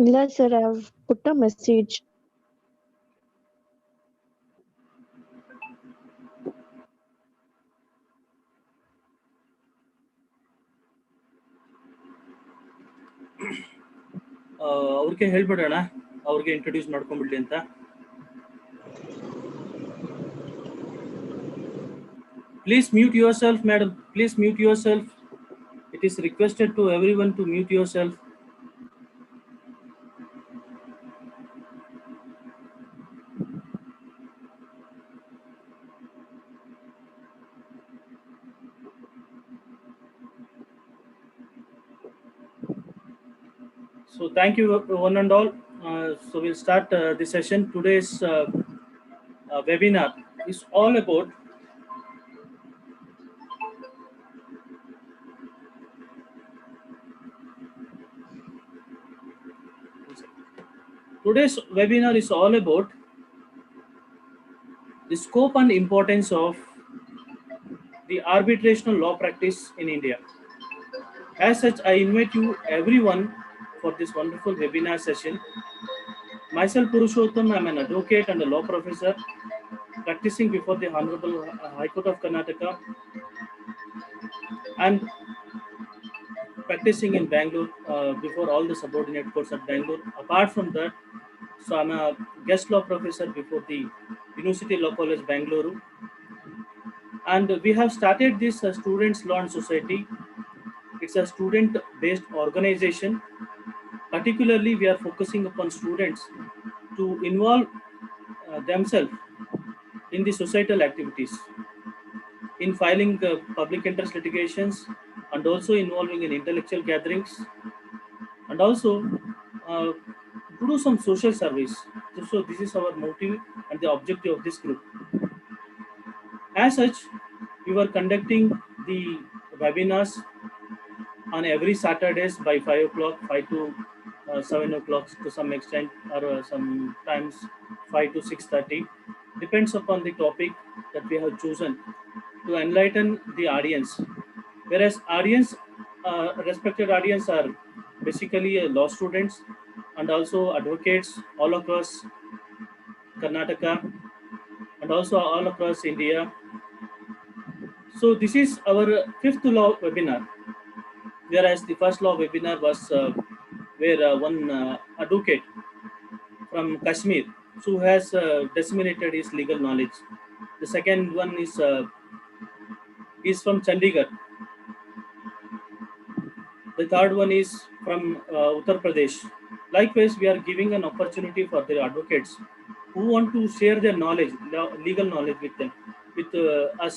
Yes, sir, I've put a message. ಅವ್ರಿಗೆ ಹೇಳ್ಬಿಡೋಣ, ಅವ್ರಿಗೆ introduce ಮಾಡ್ಕೊಂಡ್ಬಿಡ್ಲಿ ಅಂತ. Please mute yourself, madam. Please mute yourself. It is requested to everyone to mute yourself. So thank you one and all. So we'll start the session. Today's webinar is all about the scope and importance of the arbitrational law practice in India. As such, I invite you everyone for this wonderful webinar session. Myself, Purushottam, I'm an advocate and a law professor practicing before the Honorable High Court of Karnataka and practicing in Bangalore before all the subordinate courts at Bangalore. Apart from that, so I'm a guest law professor before the University Law College, Bangalore. And we have started this Students' Law and Society. It's a student-based organization. Particularly, we are focusing upon students to involve themselves in the societal activities, in filing public interest litigations, and also involving in intellectual gatherings, and also to do some social service. So this is our motive and the objective of this group. As such, we were conducting the webinars on every Saturdays by 5 o'clock, 5 to 7 o'clock to some extent, or sometimes 5 to 6:30. Depends upon the topic that we have chosen to enlighten the audience. Whereas respected audience are basically law students and also advocates all across Karnataka and also all across India. So this is our fifth law webinar, whereas the first law webinar was where one advocate from Kashmir who has disseminated his legal knowledge. The second one is from Chandigarh. The third one is from Uttar Pradesh. Likewise, we are giving an opportunity for the advocates who want to share their knowledge, legal knowledge with them, with us.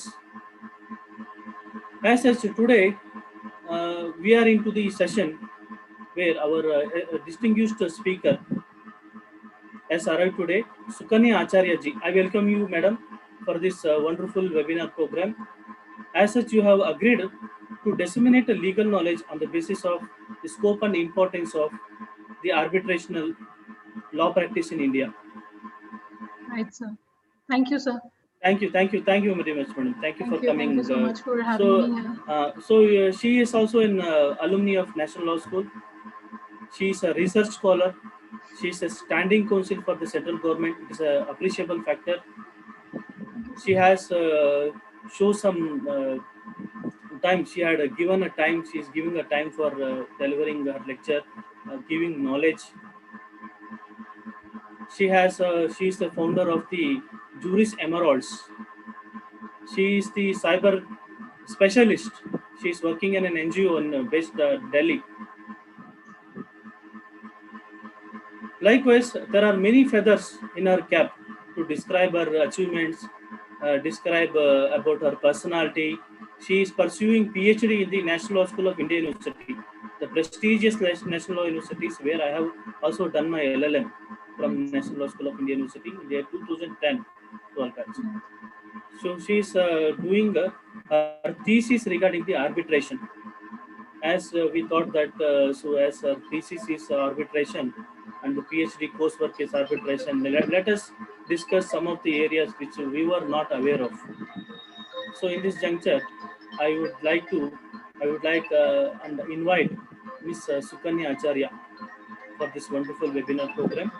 As such, today we are into the session where our distinguished speaker has arrived today, Sukanya Acharya ji. I welcome you, madam, for this wonderful webinar program. As such, you have agreed to disseminate legal knowledge on the basis of the scope and importance of the arbitrational law practice in India. Right, sir. Thank you, sir. Thank you very much, madam. Thank you for coming. Thank you so much for having me here. She is also an alumni of National Law School. She is a research scholar. She is a standing counsel for the central government. It is an appreciable factor. She has shown some time. She had given a time. She is giving a time for delivering her lecture, giving knowledge. She is the founder of the Juris Emeralds. She is the cyber specialist. She is working in an NGO in based Delhi. Likewise, there are many feathers in her cap to describe her achievements, describe about her personality. She is pursuing PhD in the National Law School of Indian University, the prestigious National Law Universities, where I have also done my LLM from National Law School of Indian University in the year 2010 12 batch. So she is doing her thesis regarding the arbitration. As we thought that, so as her thesis is arbitration and the PhD coursework is arbitration, let us discuss some of the areas which we were not aware of. So in this juncture, I would like and invite Miss Sukanya Acharya for this wonderful webinar program.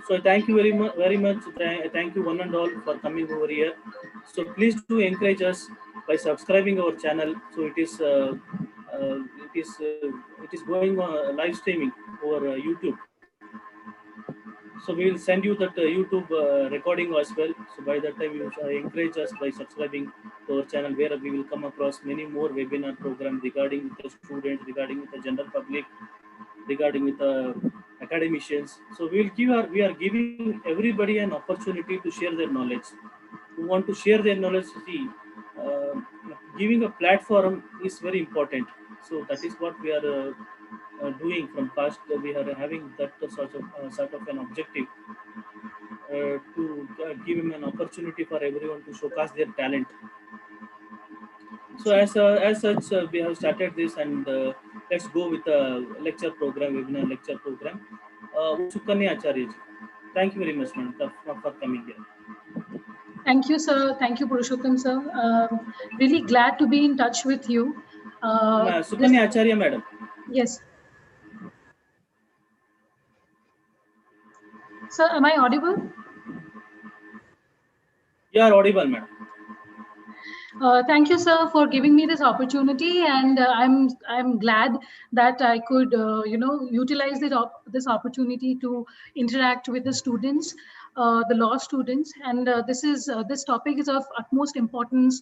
So I thank you very much. Thank you one and all for coming over here. So please do encourage us by subscribing our channel. So it is going live streaming over YouTube. So we will send you that YouTube recording as well. So by that time, you encourage us by subscribing to our channel, where we will come across many more webinar programs regarding with the students, regarding with the general public, regarding with the academicians. So we are giving everybody an opportunity to share their knowledge. Who want to share their knowledge, see, uh, giving a platform is very important. So that is what we are doing from past. We are having that sort of an objective to give him an opportunity for everyone to showcase their talent. So as such, we have started this, and let's go with the lecture program, webinar lecture program. Sukanya Acharya, thank you very much, ma'am, for coming here. Thank you, sir. Thank you, Purushottam, sir. Really glad to be in touch with you. Sukanya Acharya, madam. Yes. Sir, am I audible? You are audible, madam. Thank you, sir, for giving me this opportunity, and I'm glad that I could utilize this opportunity to interact with the students, the law students, and this topic is of utmost importance,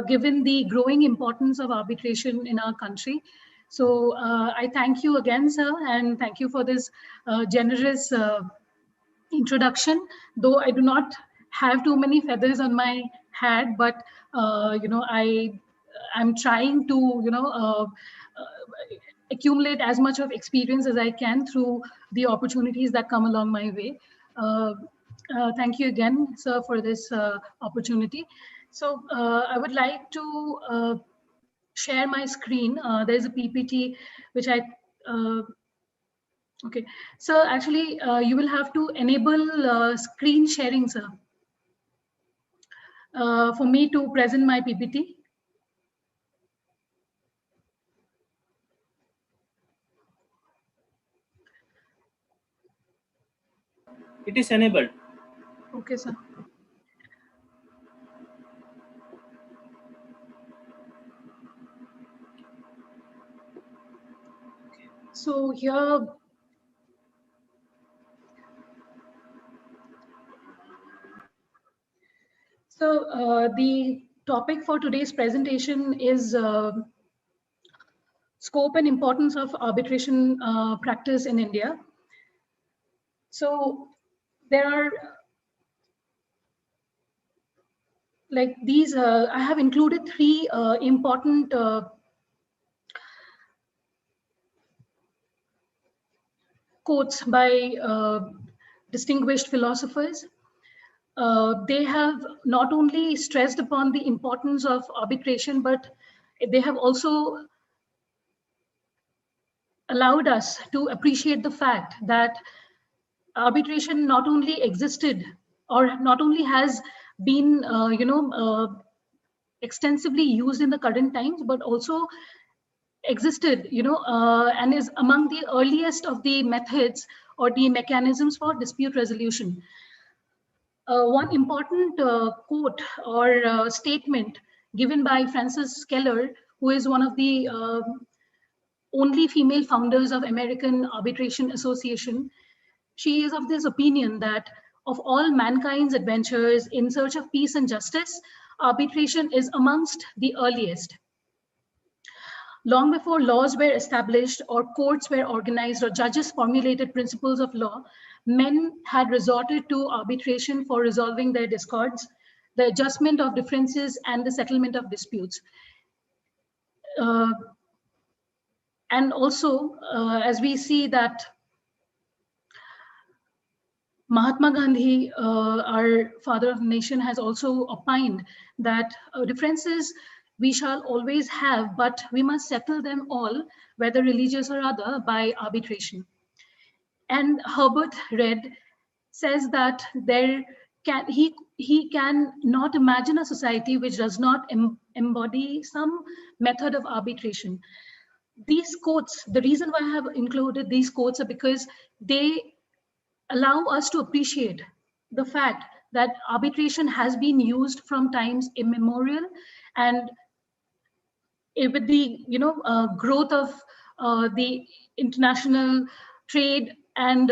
given the growing importance of arbitration in our country. So I thank you again, sir, and thank you for this generous introduction. Though I do not have too many feathers on my hat, but I'm trying to accumulate as much of experience as I can through the opportunities that come along my way. Thank you again, sir, for this opportunity. So I would like to share my screen. There's a PPT which I okay, so actually you will have to enable screen sharing, sir, for me to present my PPT. It is enabled. Okay, sir. So here, so the topic for today's presentation is scope and importance of arbitration practice in India. So there are like these, I have included three important quotes by distinguished philosophers. They have not only stressed upon the importance of arbitration, but they have also allowed us to appreciate the fact that arbitration not only existed or not only has been, extensively used in the current times, but also existed, and is among the earliest of the methods or the mechanisms for dispute resolution. One important quote or statement given by Frances Keller, who is one of the only female founders of American Arbitration Association. She is of this opinion that of all mankind's adventures in search of peace and justice, arbitration is amongst the earliest. Long before laws were established or courts were organized or judges formulated principles of law, men had resorted to arbitration for resolving their discords, the adjustment of differences, and the settlement of disputes. And also, as we see that Mahatma Gandhi, our father of the nation, has also opined that differences we shall always have, but we must settle them all, whether religious or other, by arbitration. And Herbert Read says that he can not imagine a society which does not embody some method of arbitration. these quotes, the reason why I have included these quotes are because they allow us to appreciate the fact that arbitration has been used from times immemorial, and with the growth of the international trade and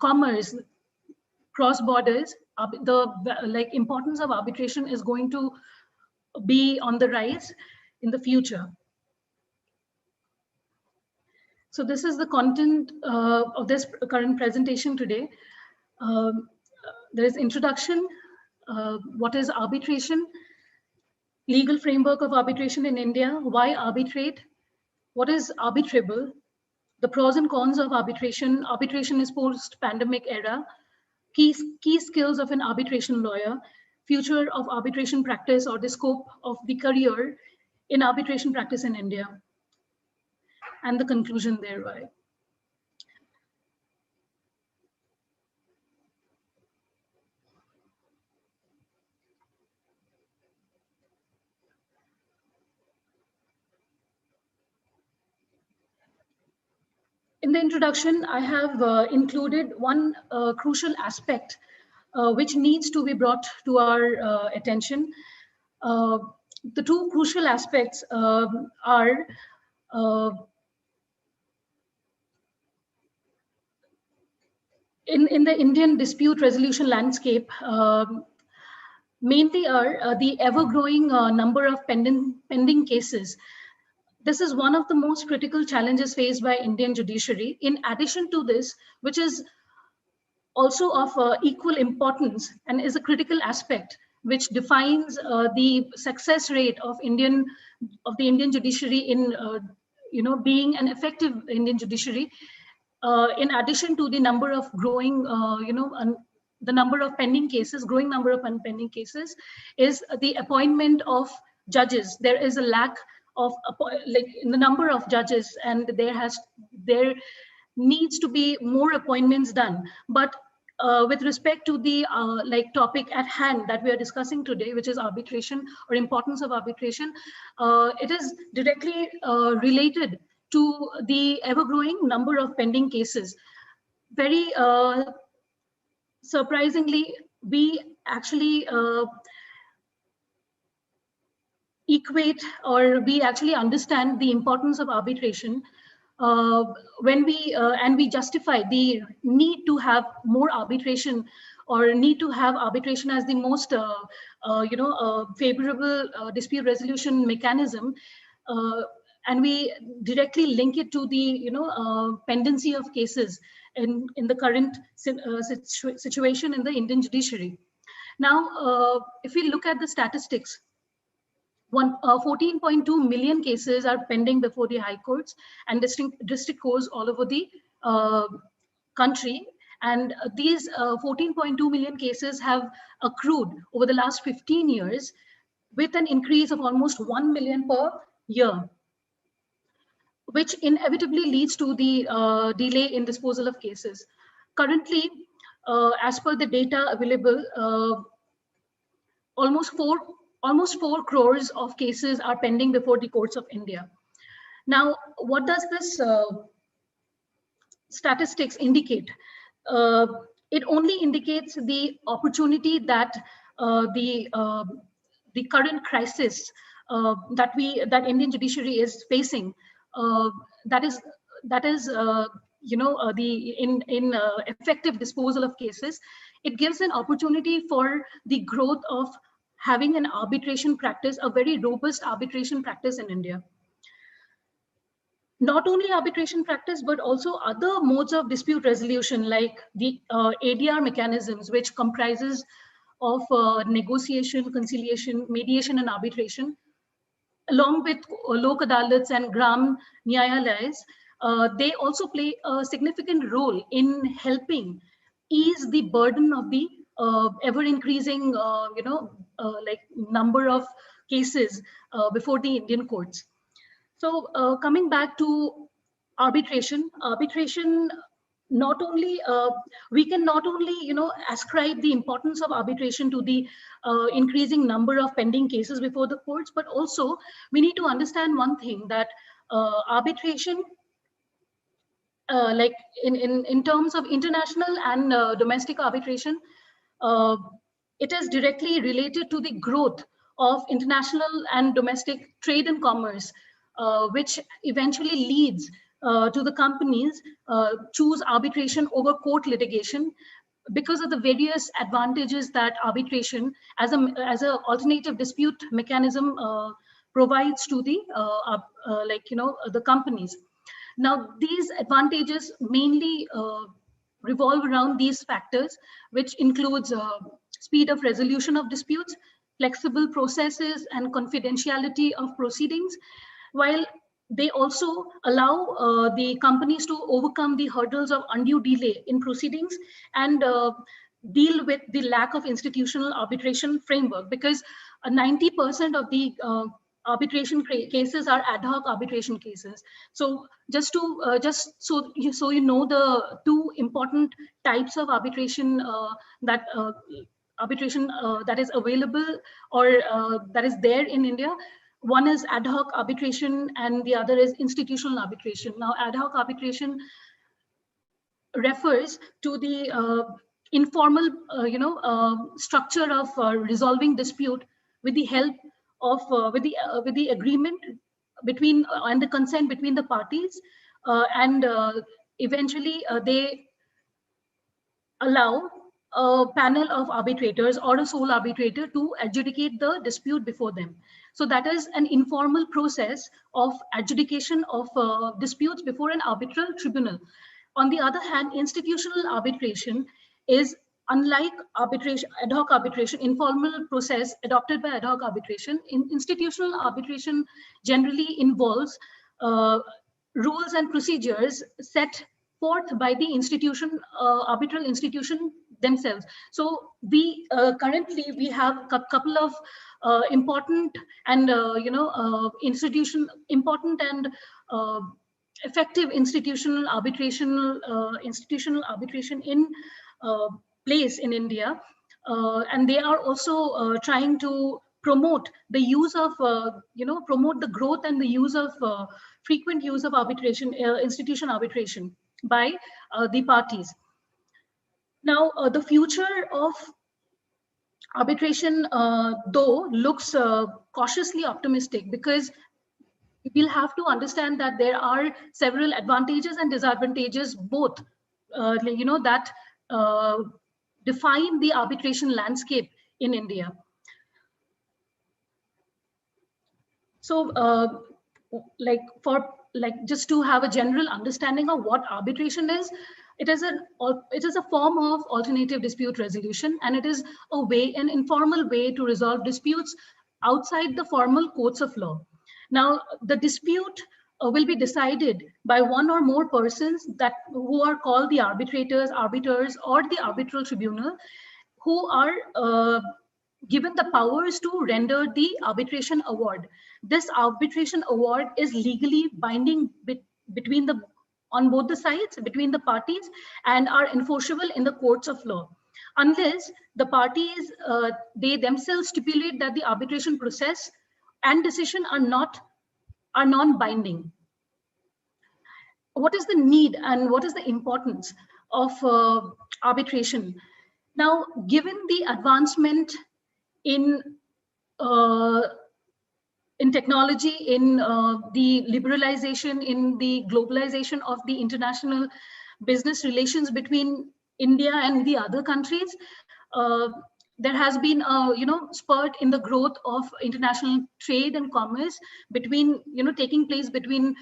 commerce cross borders, the importance of arbitration is going to be on the rise in the future. So this is the content of this current presentation today. There is introduction, what is arbitration, legal framework of arbitration in India, why arbitrate, what is arbitrable, the pros and cons of arbitration. Arbitration is post-pandemic era, key skills of an arbitration lawyer, future of arbitration practice or the scope of the career in arbitration practice in India, and the conclusion thereby. In the introduction, I have included one crucial aspect which needs to be brought to our attention. The two crucial aspects are in the Indian dispute resolution landscape, mainly are the ever-growing number of pending cases. This is one of the most critical challenges faced by Indian judiciary. In addition to this, which is also of equal importance and is a critical aspect which defines the success rate of the Indian judiciary in being an effective Indian judiciary. In addition to the number of growing the number of pending cases, growing number of pending cases, is the appointment of judges. There is a lack of in the number of judges, and there needs to be more appointments done. But with respect to the topic at hand that we are discussing today, which is arbitration or importance of arbitration, it is directly related to the ever-growing number of pending cases. Very surprisingly, we actually equate, or we actually understand the importance of arbitration when we justify the need to have more arbitration, or need to have arbitration as the most favorable dispute resolution mechanism, and we directly link it to the pendency of cases in the current situation in the Indian judiciary. Now, if we look at the statistics, 14.2 million cases are pending before the high courts and district courts all over the country. And these 14.2 million cases have accrued over the last 15 years with an increase of almost 1 million per year, which inevitably leads to the delay in disposal of cases. Currently, as per the data available, almost 4 crores of cases are pending before the courts of India. Now, what does this statistics indicate? It only indicates the opportunity that the current crisis that Indian judiciary is facing, that is effective disposal of cases. It gives an opportunity for the growth of having an arbitration practice, a very robust arbitration practice in India. Not only arbitration practice, but also other modes of dispute resolution, like the ADR mechanisms, which comprises of negotiation, conciliation, mediation, and arbitration, along with Lok Adalats and Gram Nyayalayas. They also play a significant role in helping ease the burden of the ever-increasing number of cases before the Indian courts. So coming back to arbitration not only we can not only ascribe the importance of arbitration to the increasing number of pending cases before the courts, but also we need to understand one thing, that arbitration, like in terms of international and domestic arbitration, uh, it is directly related to the growth of international and domestic trade and commerce, which eventually leads to the companies choose arbitration over court litigation, because of the various advantages that arbitration as a alternative dispute mechanism provides to the the companies. Now, these advantages mainly revolve around these factors, which includes speed of resolution of disputes, flexible processes, and confidentiality of proceedings, while they also allow the companies to overcome the hurdles of undue delay in proceedings and deal with the lack of institutional arbitration framework, because 90% of the arbitration cases are ad hoc arbitration cases. So so you know the two important types of arbitration that arbitration that is available or that is there in India. One is ad hoc arbitration and the other is institutional arbitration. Now, ad hoc arbitration refers to the informal structure of resolving dispute with the help of with the agreement between and the consent between the parties, and eventually they allow a panel of arbitrators or a sole arbitrator to adjudicate the dispute before them. So that is an informal process of adjudication of disputes before an arbitral tribunal. On the other hand, institutional arbitration is, unlike arbitration, ad hoc arbitration, informal process adopted by ad hoc arbitration. Institutional arbitration generally involves rules and procedures set forth by the institution, arbitral institution themselves. So we currently we have a couple of important and important and effective institutional arbitration in place in India, and they are also trying to promote the use of promote the growth and the use of frequent use of arbitration, institution arbitration by the parties. Now, the future of arbitration, though, looks cautiously optimistic, because we'll have to understand that there are several advantages and disadvantages, both, that define the arbitration landscape in India. So, just to have a general understanding of what arbitration is, it is a form of alternative dispute resolution, and it is an informal way to resolve disputes outside the formal courts of law. Now, the dispute will be decided by one or more persons who are called the arbitrators, or the arbitral tribunal, who are given the powers to render the arbitration award. This arbitration award is legally binding on both the sides, between the parties, and are enforceable in the courts of law, unless the parties they themselves stipulate that the arbitration process and decision are non-binding. What is the need and what is the importance of arbitration? Now, given the advancement in technology, in the liberalization, in the globalization of the international business relations between India and the other countries, there has been a spurt in the growth of international trade and commerce taking place between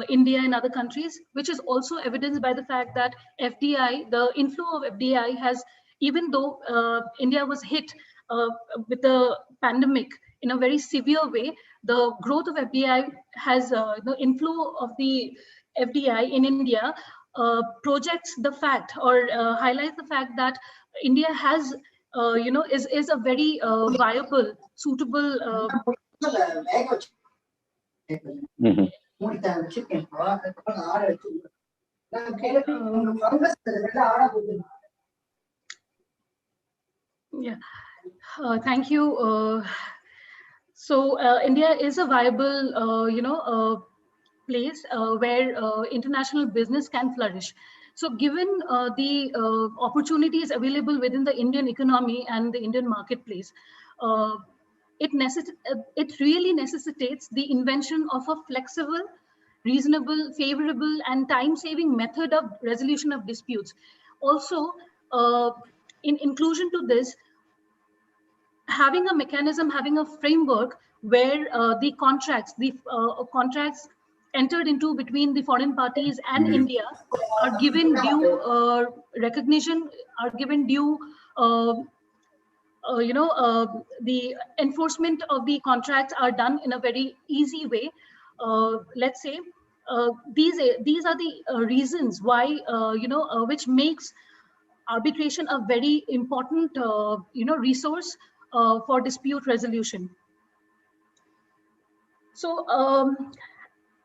India and other countries, which is also evidenced by the fact that FDI, the inflow of FDI has, even though India was hit with the pandemic in a very severe way, the growth of FDI has, the inflow of the FDI in India projects the fact, or highlights the fact that India has, is a very viable, suitable. Okay. Yeah. Thank you. So India is a viable, place where international business can flourish. So given the opportunities available within the Indian economy and the Indian marketplace, uh, it really necessitates the invention of a flexible, reasonable, favorable, and time-saving method of resolution of disputes. Also, in inclusion to this, having a mechanism, having a framework where the contracts entered into between the foreign parties and India are given due recognition, are given due, uh, the enforcement of the contracts are done in a very easy way. Let's say these are the reasons why which makes arbitration a very important resource for dispute resolution. So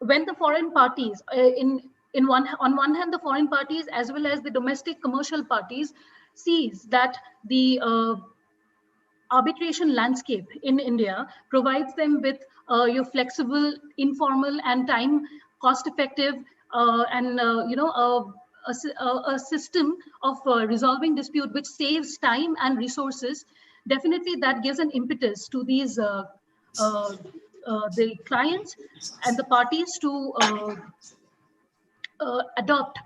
when the foreign parties in one on one hand, the foreign parties as well as the domestic commercial parties sees that the arbitration landscape in India provides them with your flexible, informal, and time cost effective and a system of resolving dispute which saves time and resources. Definitely, that gives an impetus to these uh, the clients and the parties to adopt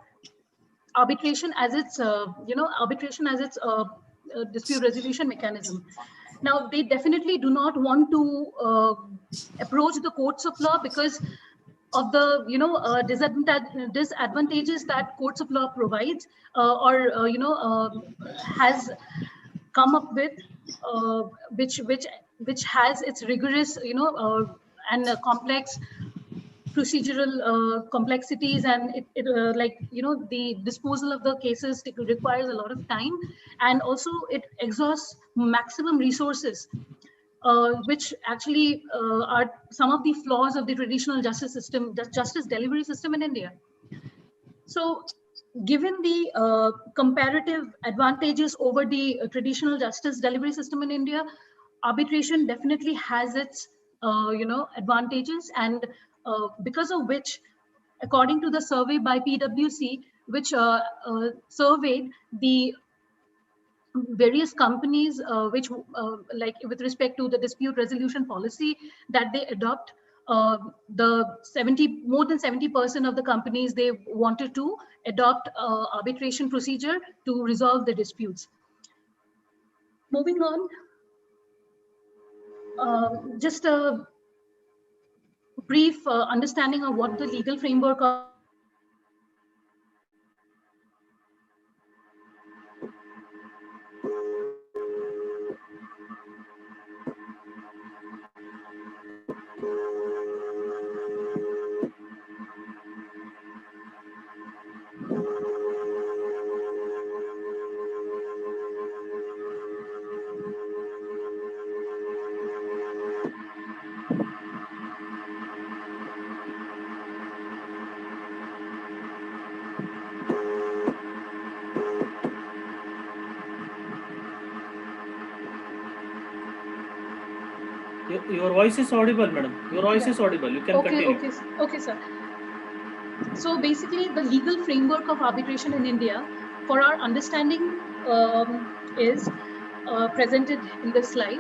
arbitration as its dispute resolution mechanism. Now, they definitely do not want to approach the courts of law because of the disadvantages that courts of law provides or has come up with, uh, which has its rigorous and complex procedural complexities, and the disposal of the cases requires a lot of time, and also it exhausts maximum resources, which actually are some of the flaws of the traditional justice system, the justice delivery system in India. So given the comparative advantages over the traditional justice delivery system in India, arbitration definitely has its advantages, and because of which, according to the survey by PwC, which surveyed the various companies which like with respect to the dispute resolution policy that they adopt, the 70 more than 70% of the companies, they wanted to adopt arbitration procedure to resolve the disputes. Moving on, just a brief understanding of what the legal framework of Your voice is audible, madam. Your voice is audible. You can continue. Okay, sir. So basically, the legal framework of arbitration in India, for our understanding, is presented in this slide.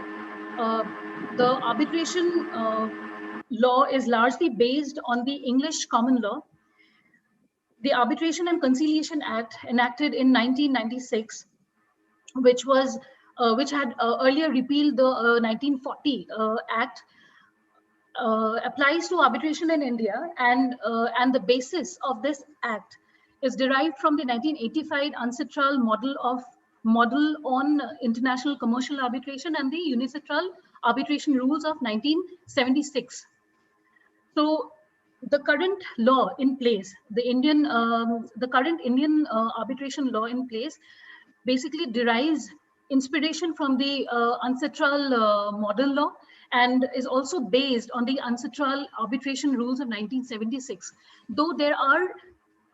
The arbitration law is largely based on the English common law. The Arbitration and Conciliation Act, enacted in 1996, which had earlier repealed the 1940 Act, applies to arbitration in India, and the basis of this act is derived from the 1985 UNCITRAL model on international commercial arbitration and the UNICITRAL arbitration rules of 1976. So the current law in place, the current Indian arbitration law in place, basically derives inspiration from the UNCITRAL model law, and is also based on the UNCITRAL arbitration rules of 1976. Though there are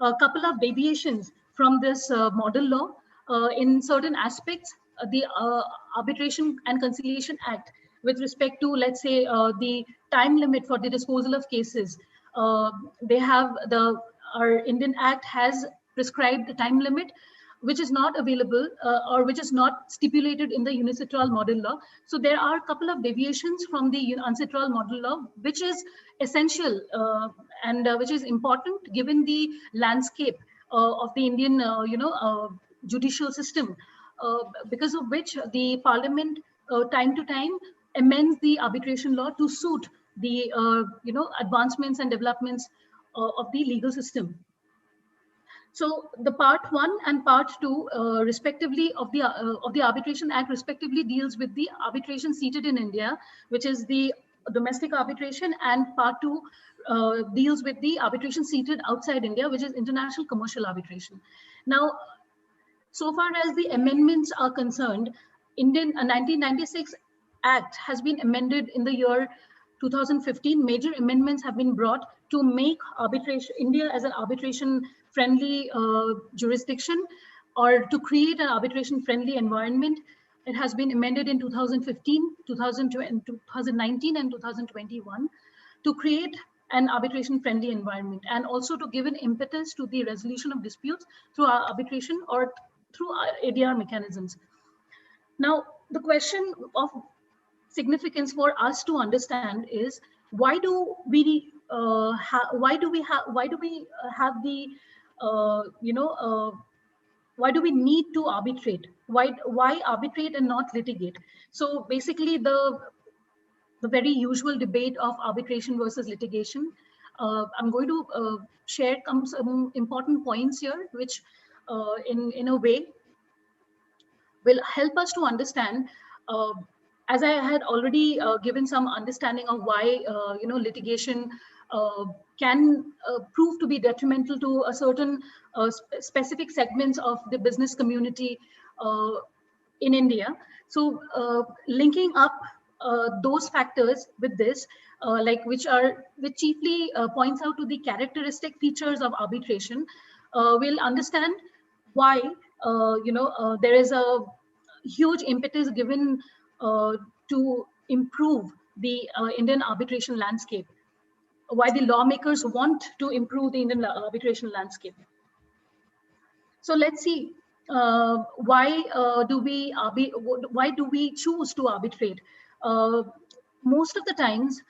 a couple of deviations from this model law in certain aspects. The Arbitration and Conciliation Act, with respect to, let's say, the time limit for the disposal of cases, they have our Indian Act has prescribed the time limit, which is not available or which is not stipulated in the UNICITRAL model law. So there are a couple of deviations from the UNCITRAL model law, which is essential and which is important given the landscape of the Indian, judicial system, because of which the Parliament time to time amends the arbitration law to suit the advancements and developments of the legal system. So the part 1 and part 2, respectively, of the Arbitration Act, respectively, deals with the arbitration seated in India, which is the domestic arbitration, and part 2 deals with the arbitration seated outside India, which is international commercial arbitration. Now, so far as the amendments are concerned, Indian 1996 Act has been amended in the year 2015. Major amendments have been brought to make arbitration India as an arbitration-friendly jurisdiction, or to create an arbitration-friendly environment. It has been amended in 2015, 2019, and 2021 to create an arbitration-friendly environment, and also to give an impetus to the resolution of disputes through arbitration or through ADR mechanisms. Now, the question of significance for us to understand is, why do we have the why do we need to arbitrate? Why arbitrate and not litigate? So basically, the very usual debate of arbitration versus litigation. I'm going to share some important points here, which in a way will help us to understand, as I had already given some understanding of why litigation can prove to be detrimental to a certain specific segments of the business community in India. So linking up those factors with this, which chiefly points out to the characteristic features of arbitration, we'll understand why there is a huge impetus given to improve the Indian arbitration landscape, why the lawmakers want to improve the Indian arbitration landscape. So let's see, why do we choose to arbitrate? Most of the times,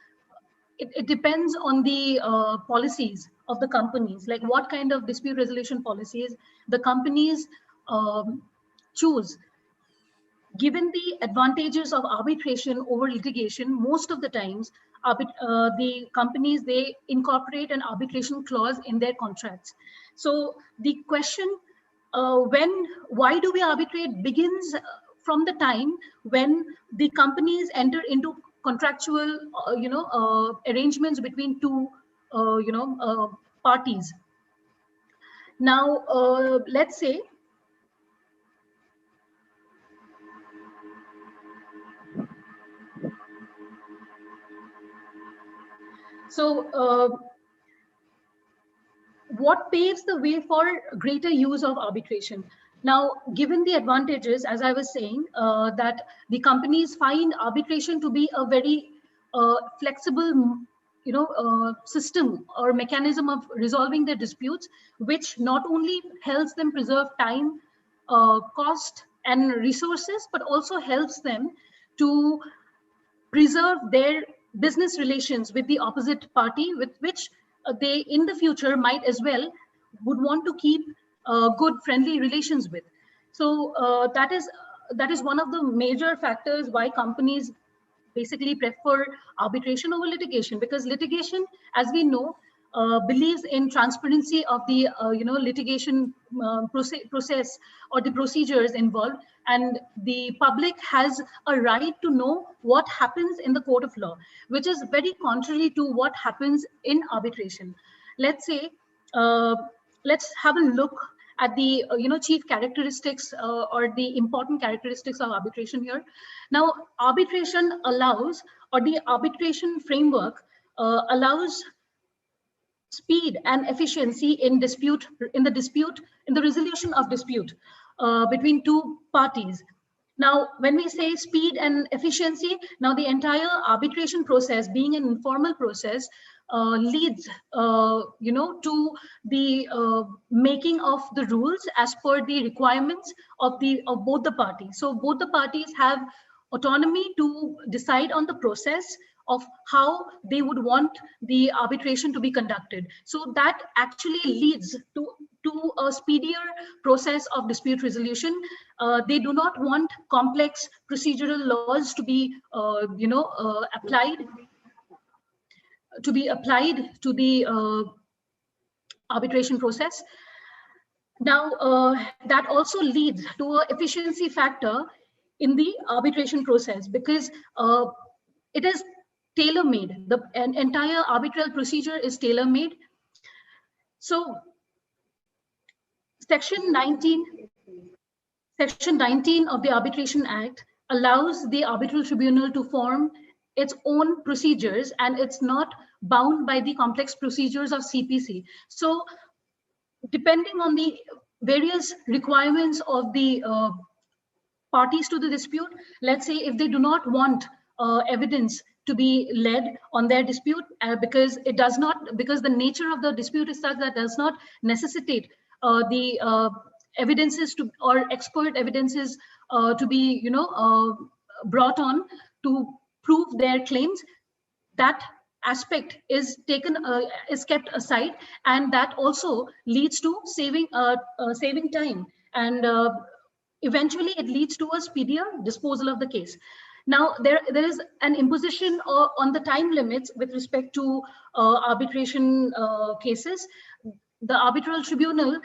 it depends on the policies of the companies, like what kind of dispute resolution policies the companies choose. Given the advantages of arbitration over litigation, most of the times the companies, they incorporate an arbitration clause in their contracts. So the question, why do we arbitrate, begins from the time when the companies enter into contractual arrangements between two parties. Now let's say what paves the way for greater use of arbitration? Now, given the advantages, as I was saying, that the companies find arbitration to be a very flexible, system or mechanism of resolving their disputes, which not only helps them preserve time, cost, and resources, but also helps them to preserve their business relations with the opposite party, with which they in the future might as well would want to keep good friendly relations with. So that is one of the major factors why companies basically prefer arbitration over litigation, because litigation, as we know, believes in transparency of the litigation process or the procedures involved, and the public has a right to know what happens in the court of law, which is very contrary to what happens in arbitration. Let's say, let's have a look at the chief characteristics or the important characteristics of arbitration here. Now, arbitration allows, or the arbitration framework allows speed and efficiency in the resolution of dispute between two parties. Now, when we say speed and efficiency, now the entire arbitration process, being an informal process, leads, to the making of the rules as per the requirements of both the parties. So both the parties have autonomy to decide on the process of how they would want the arbitration to be conducted. So that actually leads to a speedier process of dispute resolution. They do not want complex procedural laws to be, applied to the arbitration process. Now, that also leads to an efficiency factor in the arbitration process, because it is tailor-made. The entire arbitral procedure is tailor-made. So Section 19 of the Arbitration Act allows the arbitral tribunal to form its own procedures, and it's not bound by the complex procedures of CPC. So depending on the various requirements of the parties to the dispute, let's say if they do not want evidence to be led on their dispute because the nature of the dispute is such that does not necessitate the evidences to, or expert evidences to be brought on to prove their claims, that aspect is kept aside, and that also leads to saving time, and eventually it leads to a speedier disposal of the case. Now, there is an imposition on the time limits with respect to arbitration cases. The arbitral tribunal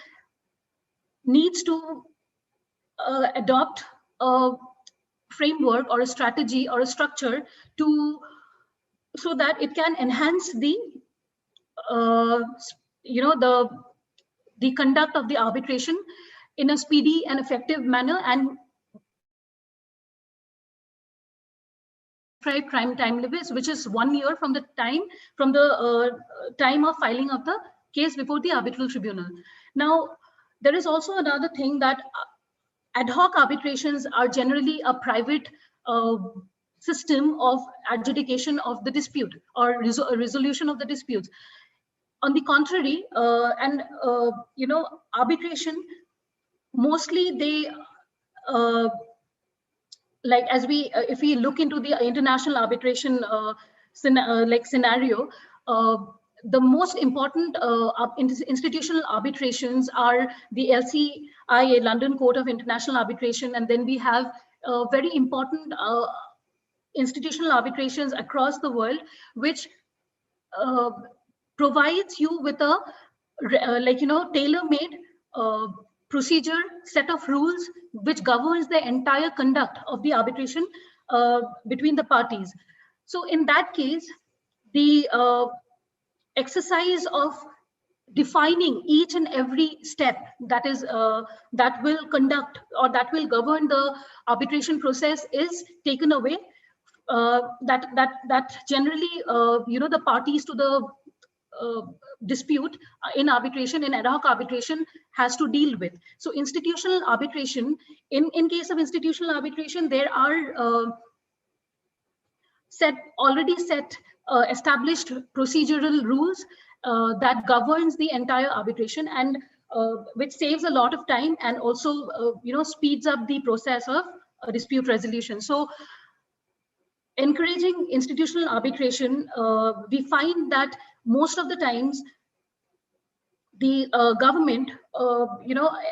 needs to adopt a framework or a strategy or a structure so that it can enhance the conduct of the arbitration in a speedy and effective manner, and prescribed time limits, which is 1 year from the time of filing of the case before the arbitral tribunal. Now, there is also another thing, that ad hoc arbitrations are generally a private system of adjudication of the dispute or resolution of the disputes. On the contrary, arbitration, mostly they if we look into the international arbitration scenario, the most important institutional arbitrations are the LCIA, London Court of International Arbitration, and then we have very important institutional arbitrations across the world, which provides you with a tailor-made procedure, set of rules which governs the entire conduct of the arbitration between the parties. So in that case, the exercise of defining each and every step that will conduct or that will govern the arbitration process is taken away. That generally the parties to the dispute in arbitration, in ad hoc arbitration, has to deal with. So institutional arbitration, in case of institutional arbitration, there are already set established procedural rules that governs the entire arbitration, and which saves a lot of time, and also speeds up the process of dispute resolution. So encouraging institutional arbitration, we find that most of the times the government,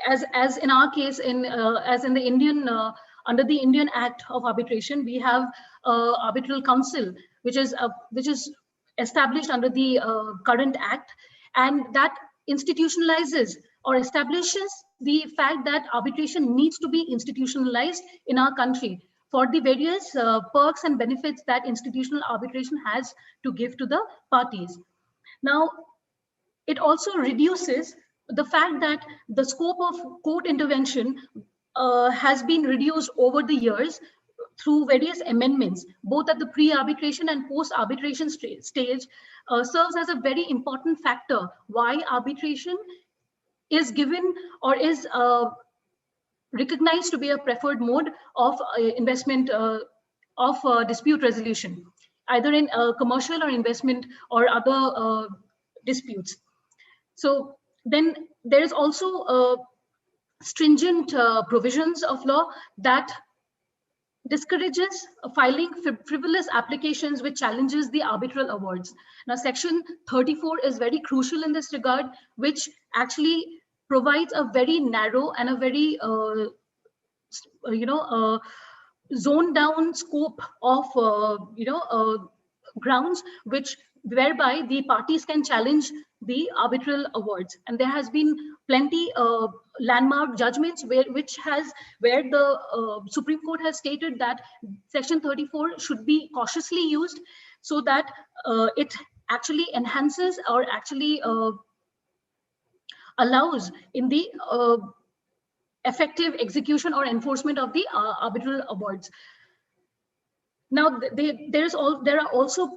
as in our case, as in the Indian, under the Indian Act of Arbitration, we have arbitral council, which is established under the current act, and that institutionalizes or establishes the fact that arbitration needs to be institutionalized in our country for the various perks and benefits that institutional arbitration has to give to the parties. Now, it also reduces the fact that the scope of court intervention has been reduced over the years through various amendments, both at the pre-arbitration and post-arbitration stage, serves as a very important factor why arbitration is given or is recognized to be a preferred mode of investment of dispute resolution, either in commercial or investment or other disputes. So then there is also stringent provisions of law that discourages filing frivolous applications which challenges the arbitral awards. Now, Section 34 is very crucial in this regard, which actually provides a very narrow and a very zoned down scope of grounds whereby the parties can challenge the arbitral awards. And there has been plenty landmark judgments where the Supreme Court has stated that Section 34 should be cautiously used so that it actually enhances or actually allows in the effective execution or enforcement of the arbitral awards. Now, there are also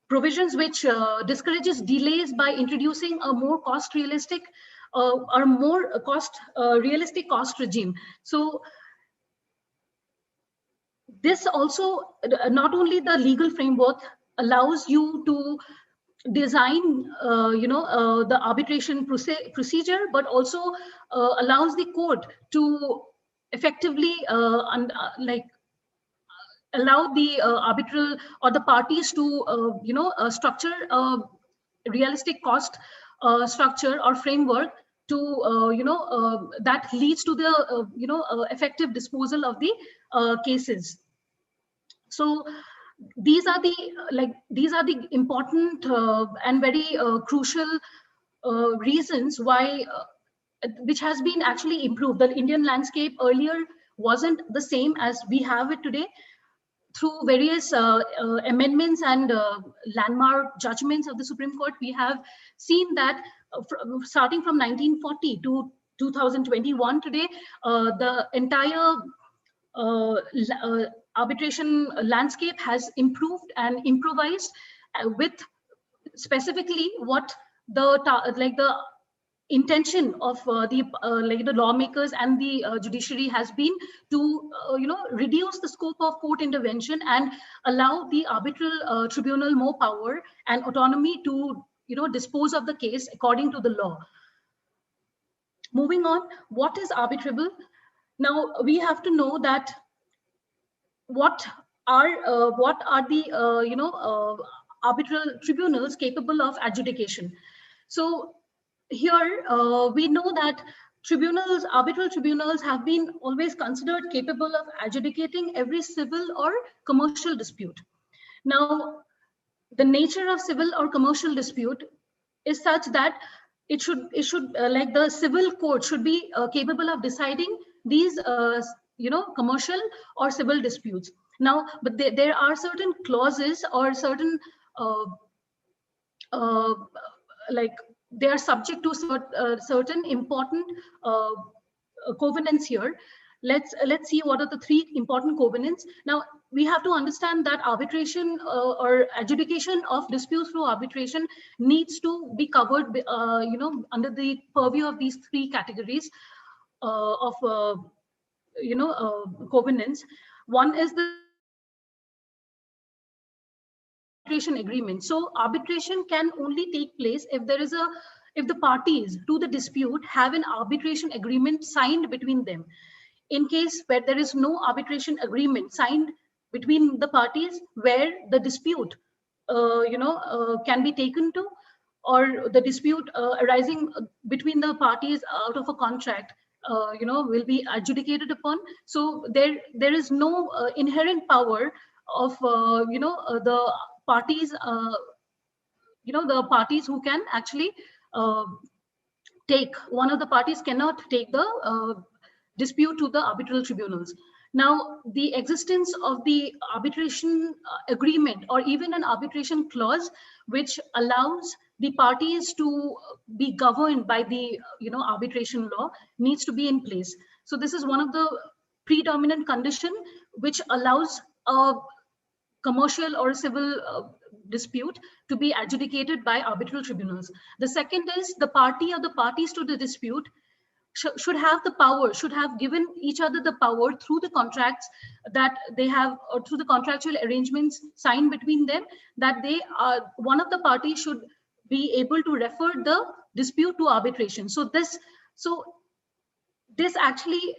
provisions which discourages delays by introducing a more cost realistic or more realistic cost regime. So this also not only the legal framework allows you to design the arbitration procedure, but also allows the court to effectively allow the arbitral or the parties to structure a realistic cost structure or framework to that leads to the effective disposal of the cases. So these are the important and very crucial reasons why which has been actually improved. The Indian landscape earlier wasn't the same as we have it today. Through various amendments and landmark judgments of the Supreme Court, we have seen that starting from 1940 to 2021 today, the entire arbitration landscape has improved and improvised with specifically what the intention of the lawmakers and the judiciary has been to reduce the scope of court intervention and allow the arbitral tribunal more power and autonomy to dispose of the case according to the law. Moving on, what is arbitrable? Now we have to know that what are the arbitral tribunals capable of adjudication. So here we know that arbitral tribunals have been always considered capable of adjudicating every civil or commercial dispute. Now, the nature of civil or commercial dispute is such that it should like the civil court should be capable of deciding these commercial or civil disputes. Now, but there are certain clauses or certain they are subject to certain important covenants here. Let's see what are the three important covenants. Now, we have to understand that arbitration or adjudication of disputes through arbitration needs to be covered under the purview of these three categories of covenants. One is the arbitration agreement. So arbitration can only take place if the parties to the dispute have an arbitration agreement signed between them. In case where there is no arbitration agreement signed between the parties, where the dispute can be taken to, or the dispute arising between the parties out of a contract will be adjudicated upon. So there is no inherent power of the parties the parties who can actually one of the parties cannot take the dispute to the arbitral tribunals. Now, the existence of the arbitration agreement or even an arbitration clause which allows the parties to be governed by the arbitration law needs to be in place. So this is one of the predominant condition which allows a commercial or civil dispute to be adjudicated by arbitral tribunals. The second is the party or the parties to the dispute should have the power, should have given each other the power through the contracts that they have, or through the contractual arrangements signed between them, that they are, one of the parties should be able to refer the dispute to arbitration. So this actually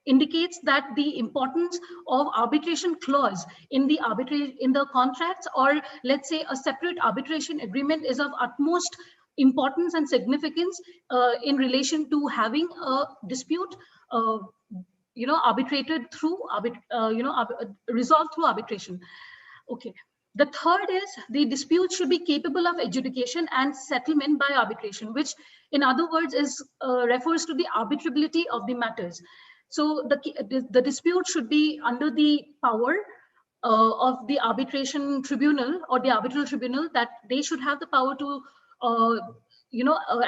indicates that the importance of arbitration clause in the contracts, or let's say a separate arbitration agreement, is of utmost importance and significance in relation to having a dispute arbitrated through resolved through arbitration. Okay. The third is the dispute should be capable of adjudication and settlement by arbitration, which in other words is refers to the arbitrability of the matters. So the dispute should be under the power of the arbitration tribunal or the arbitral tribunal, that they should have the power to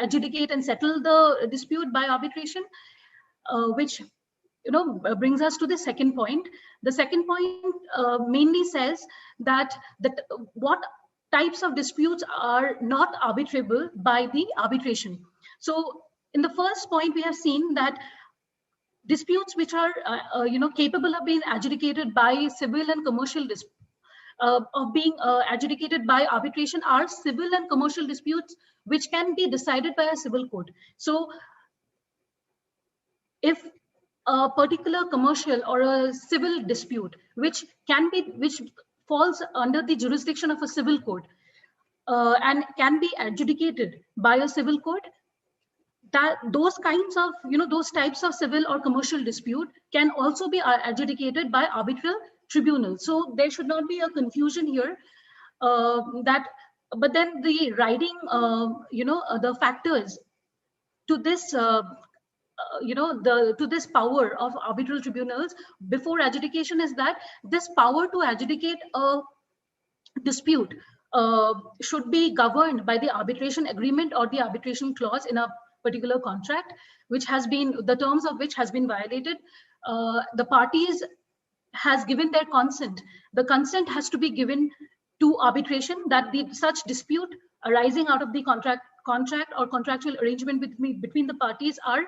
adjudicate and settle the dispute by arbitration, which brings us to the second point. The second point mainly says that what types of disputes are not arbitrable by the arbitration. So in the first point, we have seen that disputes which are capable of being adjudicated by civil and commercial adjudicated by arbitration are civil and commercial disputes which can be decided by a civil court. So if a particular commercial or a civil dispute which falls under the jurisdiction of a civil court and can be adjudicated by a civil court, that those kinds of those types of civil or commercial dispute can also be adjudicated by arbitral tribunals. So there should not be a confusion here but then the writing the factors to this to this power of arbitral tribunals before adjudication is that this power to adjudicate a dispute should be governed by the arbitration agreement or the arbitration clause in a particular contract, which has been, the terms of which has been violated. The parties has given their consent. The consent has to be given to arbitration, that such dispute arising out of the contract or contractual arrangement between the parties are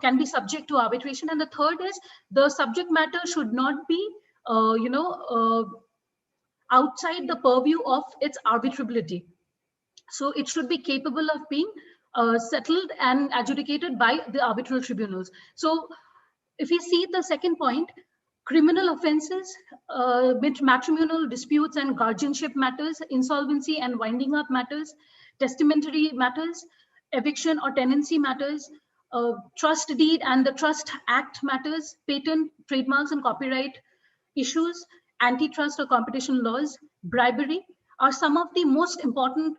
can be subject to arbitration. And the third is the subject matter should not be outside the purview of its arbitrability. So it should be capable of being settled and adjudicated by the arbitral tribunals. So if we see the second point, criminal offenses, matrimonial disputes and guardianship matters, insolvency and winding up matters, testamentary matters, eviction or tenancy matters, trust deed and the trust act matters, patent, trademarks and copyright issues, antitrust or competition laws, bribery are some of the most important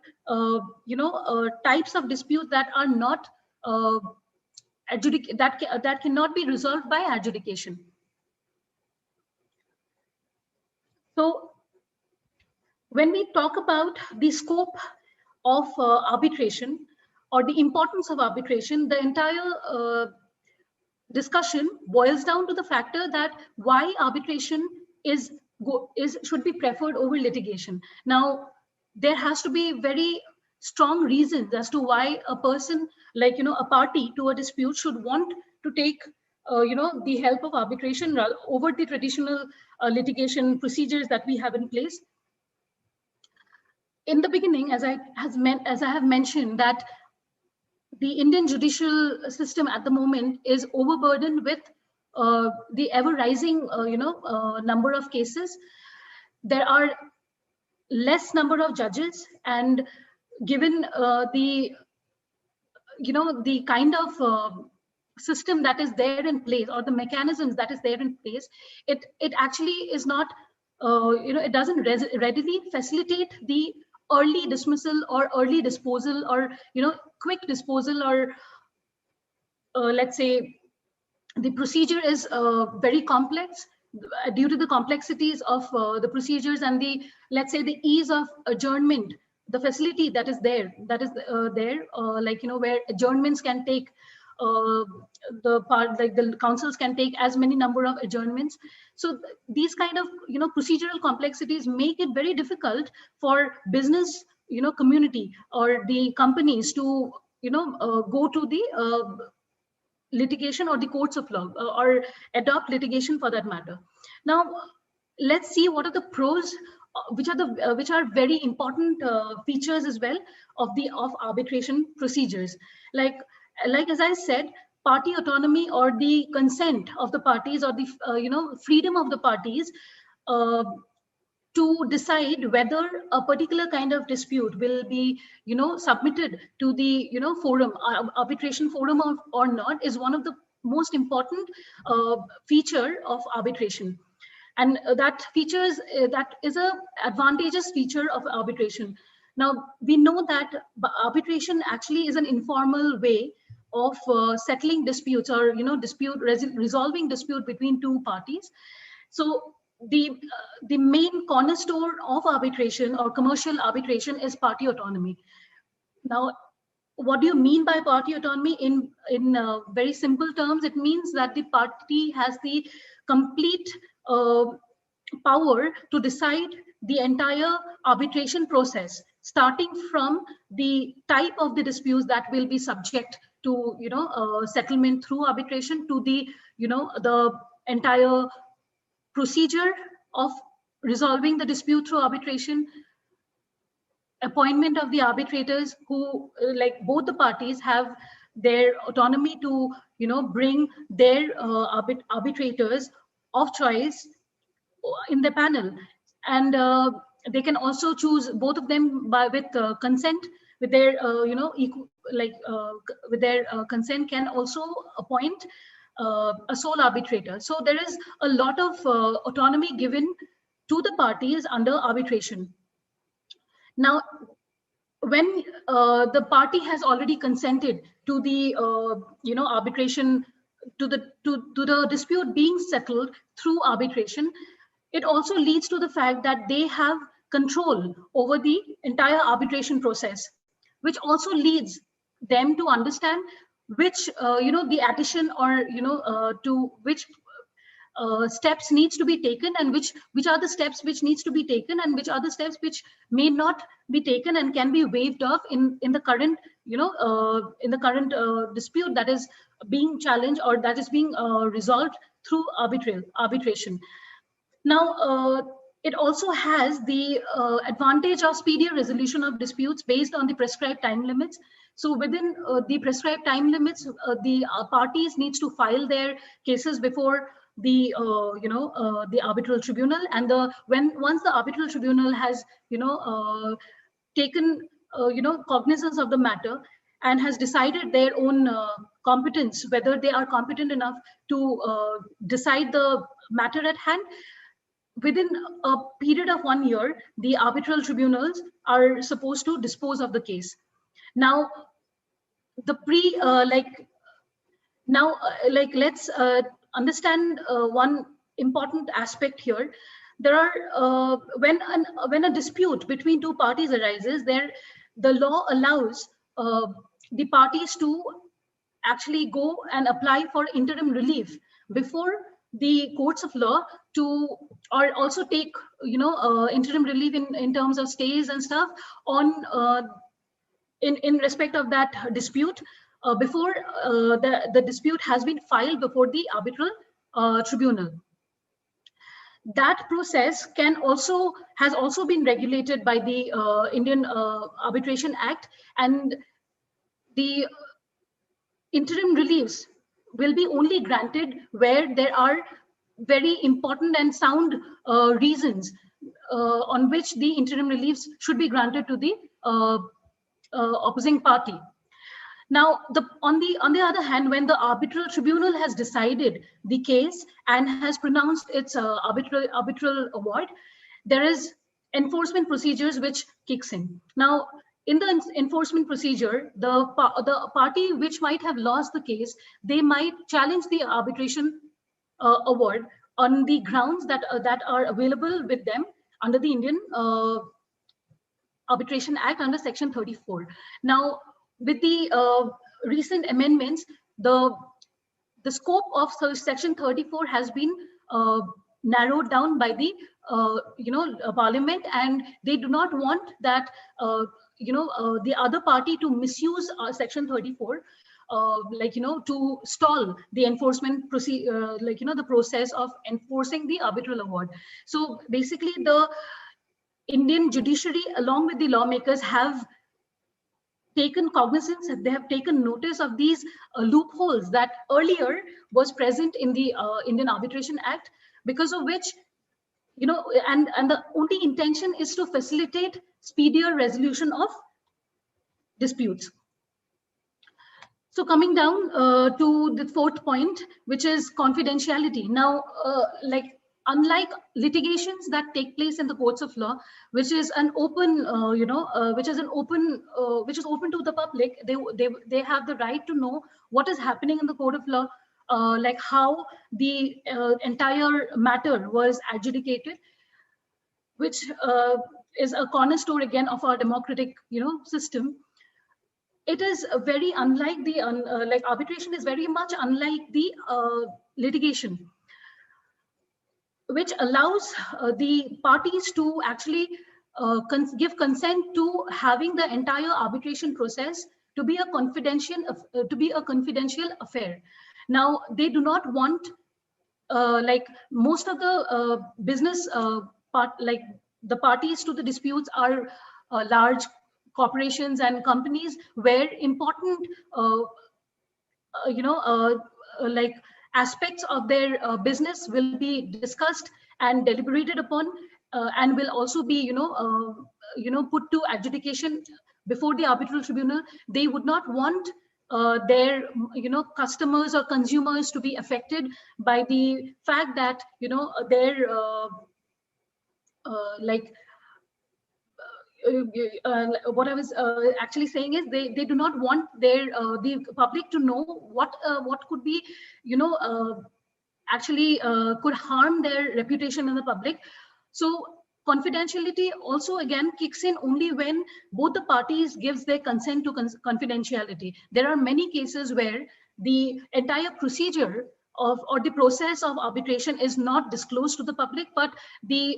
types of disputes that are not that cannot be resolved by adjudication. So when we talk about the scope of arbitration or the importance of arbitration, the entire discussion boils down to the factor that why arbitration should be preferred over litigation. Now, there has to be very strong reasons as to why a person, like a party to a dispute, should want to take the help of arbitration over the traditional litigation procedures that we have in place. In the beginning, as I have mentioned, that the Indian judicial system at the moment is overburdened with the ever-rising number of cases. There are less number of judges, and given the kind of system that is there in place, or the mechanisms that is there in place, it actually is not it doesn't readily facilitate the early dismissal or early disposal or quick disposal, or let's say the procedure is very complex due to the complexities of the procedures and the, let's say, the ease of adjournment, the facility that is there, where adjournments can take the part, like the councils can take as many number of adjournments. So these kind of procedural complexities make it very difficult for business community or the companies to go to the litigation or the courts of law, or adopt litigation for that matter. Now let's see what are the pros, which are very important features as well of arbitration procedures. Like as I said, party autonomy or the consent of the parties, or the freedom of the parties uh, to decide whether a particular kind of dispute will be submitted to the forum, arbitration forum, or not, is one of the most important feature of arbitration. And that is a advantageous feature of arbitration. Now we know that arbitration actually is an informal way of settling disputes, or resolving dispute between two parties. So the main cornerstone of arbitration or commercial arbitration is party autonomy. Now, what do you mean by party autonomy? In very simple terms, it means that the party has the complete power to decide the entire arbitration process, starting from the type of the disputes that will be subject to settlement through arbitration, to the entire procedure of resolving the dispute through arbitration, appointment of the arbitrators, who like both the parties have their autonomy to bring their arbitrators of choice in the panel. And they can also choose both of them with consent, with their with their consent, can also appoint a sole arbitrator. So there is a lot of autonomy given to the parties under arbitration. Now, when the party has already consented to the arbitration, to the dispute being settled through arbitration, it also leads to the fact that they have control over the entire arbitration process, which also leads them to understand which the addition, or to which steps needs to be taken, and which are the steps which needs to be taken, and which are the steps which may not be taken and can be waived off in the current dispute that is being challenged, or that is being resolved through arbitration. Now it also has the advantage of speedier resolution of disputes based on the prescribed time limits. So within the prescribed time limits, the parties needs to file their cases before the the arbitral tribunal, and once the arbitral tribunal has taken cognizance of the matter and has decided their own competence, whether they are competent enough to decide the matter at hand, within a period of 1 year, the arbitral tribunals are supposed to dispose of the case. Now the let's understand one important aspect here. There are when a dispute between two parties arises, the law allows the parties to actually go and apply for interim relief before the courts of law, to or also take interim relief in terms of stays and stuff on in respect of that dispute before the dispute has been filed before the arbitral tribunal. That process has also been regulated by the Indian Arbitration Act, and the interim reliefs will be only granted where there are very important and sound reasons on which the interim reliefs should be granted to the opposing party. Now, on the other hand, when the arbitral tribunal has decided the case and has pronounced its arbitral award, there is enforcement procedures which kicks in. Now, in the enforcement procedure, the party which might have lost the case, they might challenge the arbitration award on the grounds that are available with them under the Indian Arbitration Act under Section 34. Now, with the recent amendments, the scope of Section 34 has been narrowed down by the Parliament, and they do not want that the other party to misuse Section 34, to stall the enforcement procedure, the process of enforcing the arbitral award. So basically, the Indian judiciary, along with the lawmakers, have taken cognizance, they have taken notice of these loopholes that earlier was present in the Indian Arbitration Act, because of which, and the only intention is to facilitate speedier resolution of disputes. So coming down to the fourth point, which is confidentiality. Now, unlike litigations that take place in the courts of law, which is an open, which is open to the public, they have the right to know what is happening in the court of law, like how the entire matter was adjudicated, which is a cornerstone again of our democratic, system. It is very unlike the arbitration is very much unlike the litigation, which allows the parties to actually give consent to having the entire arbitration process to be a confidential affair. Now, they do not want most of the business the parties to the disputes are large corporations and companies, where important aspects of their business will be discussed and deliberated upon, and will also be put to adjudication before the arbitral tribunal. They would not want their customers or consumers to be affected by the fact that their what I was actually saying is they do not want their the public to know what could be actually could harm their reputation in the public. So confidentiality also again kicks in only when both the parties gives their consent to confidentiality. There are many cases where the entire procedure or the process of arbitration is not disclosed to the public, but the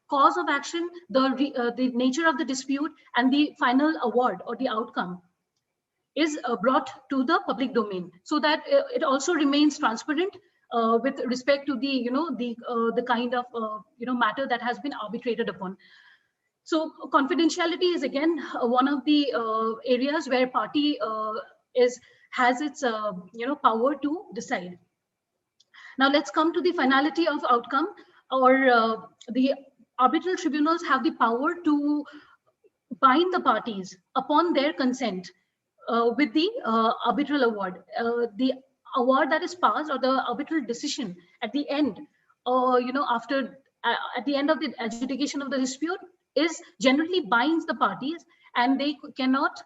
cause of action, the nature of the dispute, and the final award or the outcome is brought to the public domain, so that it also remains transparent with respect to the the kind of matter that has been arbitrated upon. So confidentiality is again one of the areas where party has its power to decide. Now let's come to the finality of outcome, or the arbitral tribunals have the power to bind the parties upon their consent with the arbitral award. The award that is passed, or the arbitral decision at the end, after at the end of the adjudication of the dispute, is generally binds the parties, and they cannot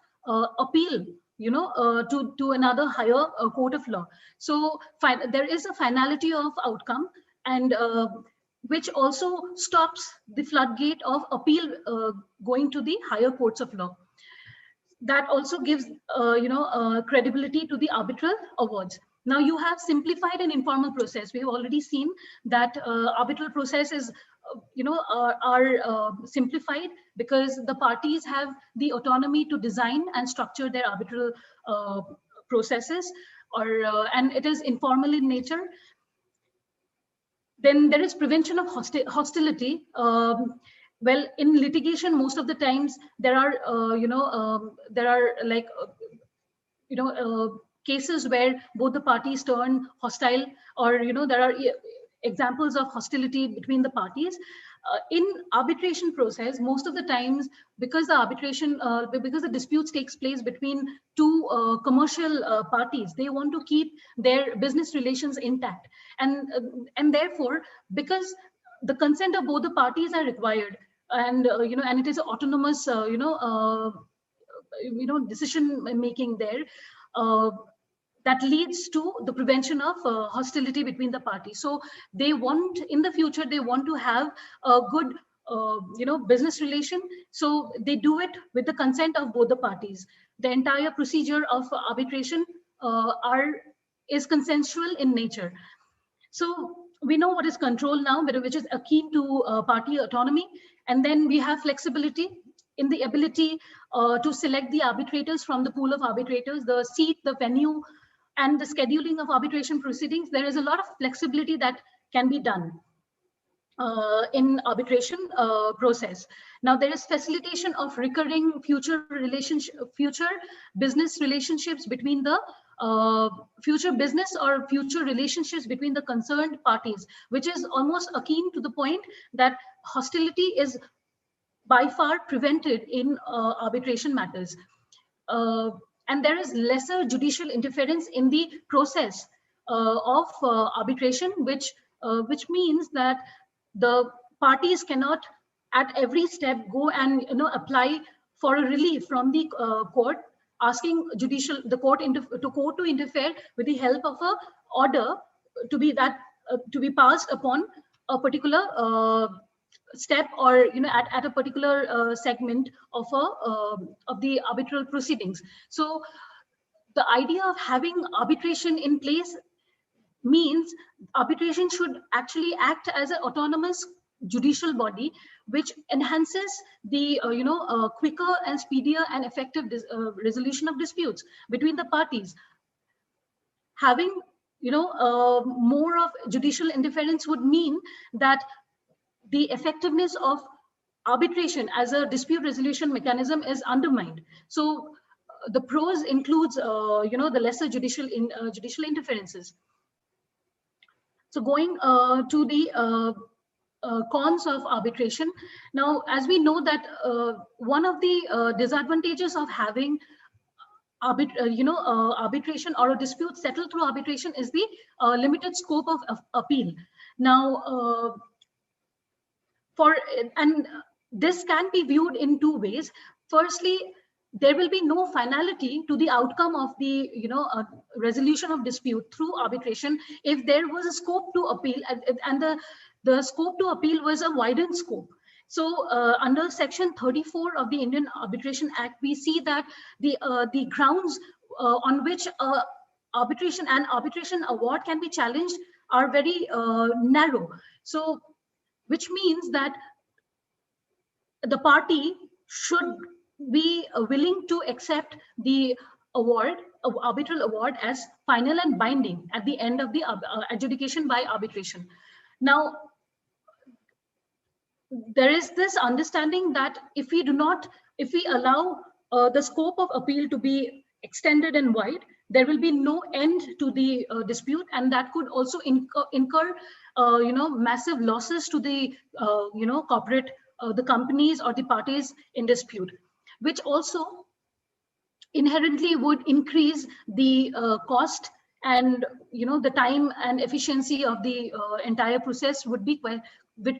appeal to another higher court of law. So there is a finality of outcome, and which also stops the floodgate of appeal going to the higher courts of law. That also gives credibility to the arbitral awards. Now you have simplified an informal process. We have already seen that arbitral process is are simplified because the parties have the autonomy to design and structure their arbitral processes, and it is informal in nature. Then there is prevention of hostility. Well, in litigation, most of the times there are cases where both the parties turn hostile, or there are examples of hostility between the parties. In arbitration process, most of the times, because the disputes takes place between two commercial parties, they want to keep their business relations intact, and therefore, because the consent of both the parties are required, and and it is autonomous decision making there, that leads to the prevention of hostility between the parties. So they want, in the future, they want to have a good business relation, so they do it with the consent of both the parties. The entire procedure of arbitration is consensual in nature. So we know what is control now, which is akin to party autonomy. And then we have flexibility in the ability to select the arbitrators from the pool of arbitrators, the seat, the venue, and the scheduling of arbitration proceedings. There is a lot of flexibility that can be done in arbitration process. Now there is facilitation of recurring future business relationships between the future business or future relationships between the concerned parties, which is almost akin to the point that hostility is by far prevented in arbitration matters. And there is lesser judicial interference in the process of arbitration, which means that the parties cannot at every step go and apply for a relief from the court, asking the court to interfere with the help of a order to be passed upon a particular step, or at a particular segment of the arbitral proceedings. So the idea of having arbitration in place means arbitration should actually act as an autonomous judicial body, which enhances the quicker and speedier and effective resolution of disputes between the parties. Having more of judicial interference would mean that the effectiveness of arbitration as a dispute resolution mechanism is undermined. So the pros includes the lesser judicial interferences. So going to the cons of arbitration. Now, as we know that one of the disadvantages of having arbitration or a dispute settled through arbitration is the limited scope of appeal. Now, and this can be viewed in two ways. Firstly, there will be no finality to the outcome of the resolution of dispute through arbitration if there was a scope to appeal, and the scope to appeal was a widened scope. So under section 34 of the Indian Arbitration Act, we see that the grounds on which arbitration award can be challenged are very narrow. So which means that the party should be willing to accept the arbitral award as final and binding at the end of the adjudication by arbitration. Now, there is this understanding that if we allow the scope of appeal to be extended and wide, there will be no end to the dispute, and that could also incur massive losses to the corporate the companies or the parties in dispute, which also inherently would increase the cost, and the time and efficiency of the entire process would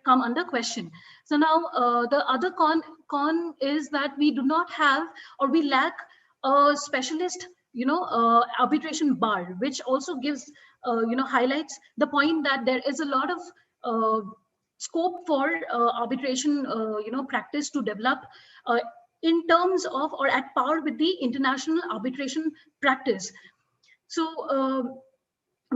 come under question. So now the other con is that we do not have, or we lack a specialist arbitration bar, which also gives highlights the point that there is a lot of scope for arbitration practice to develop in terms of or at par with the international arbitration practice. So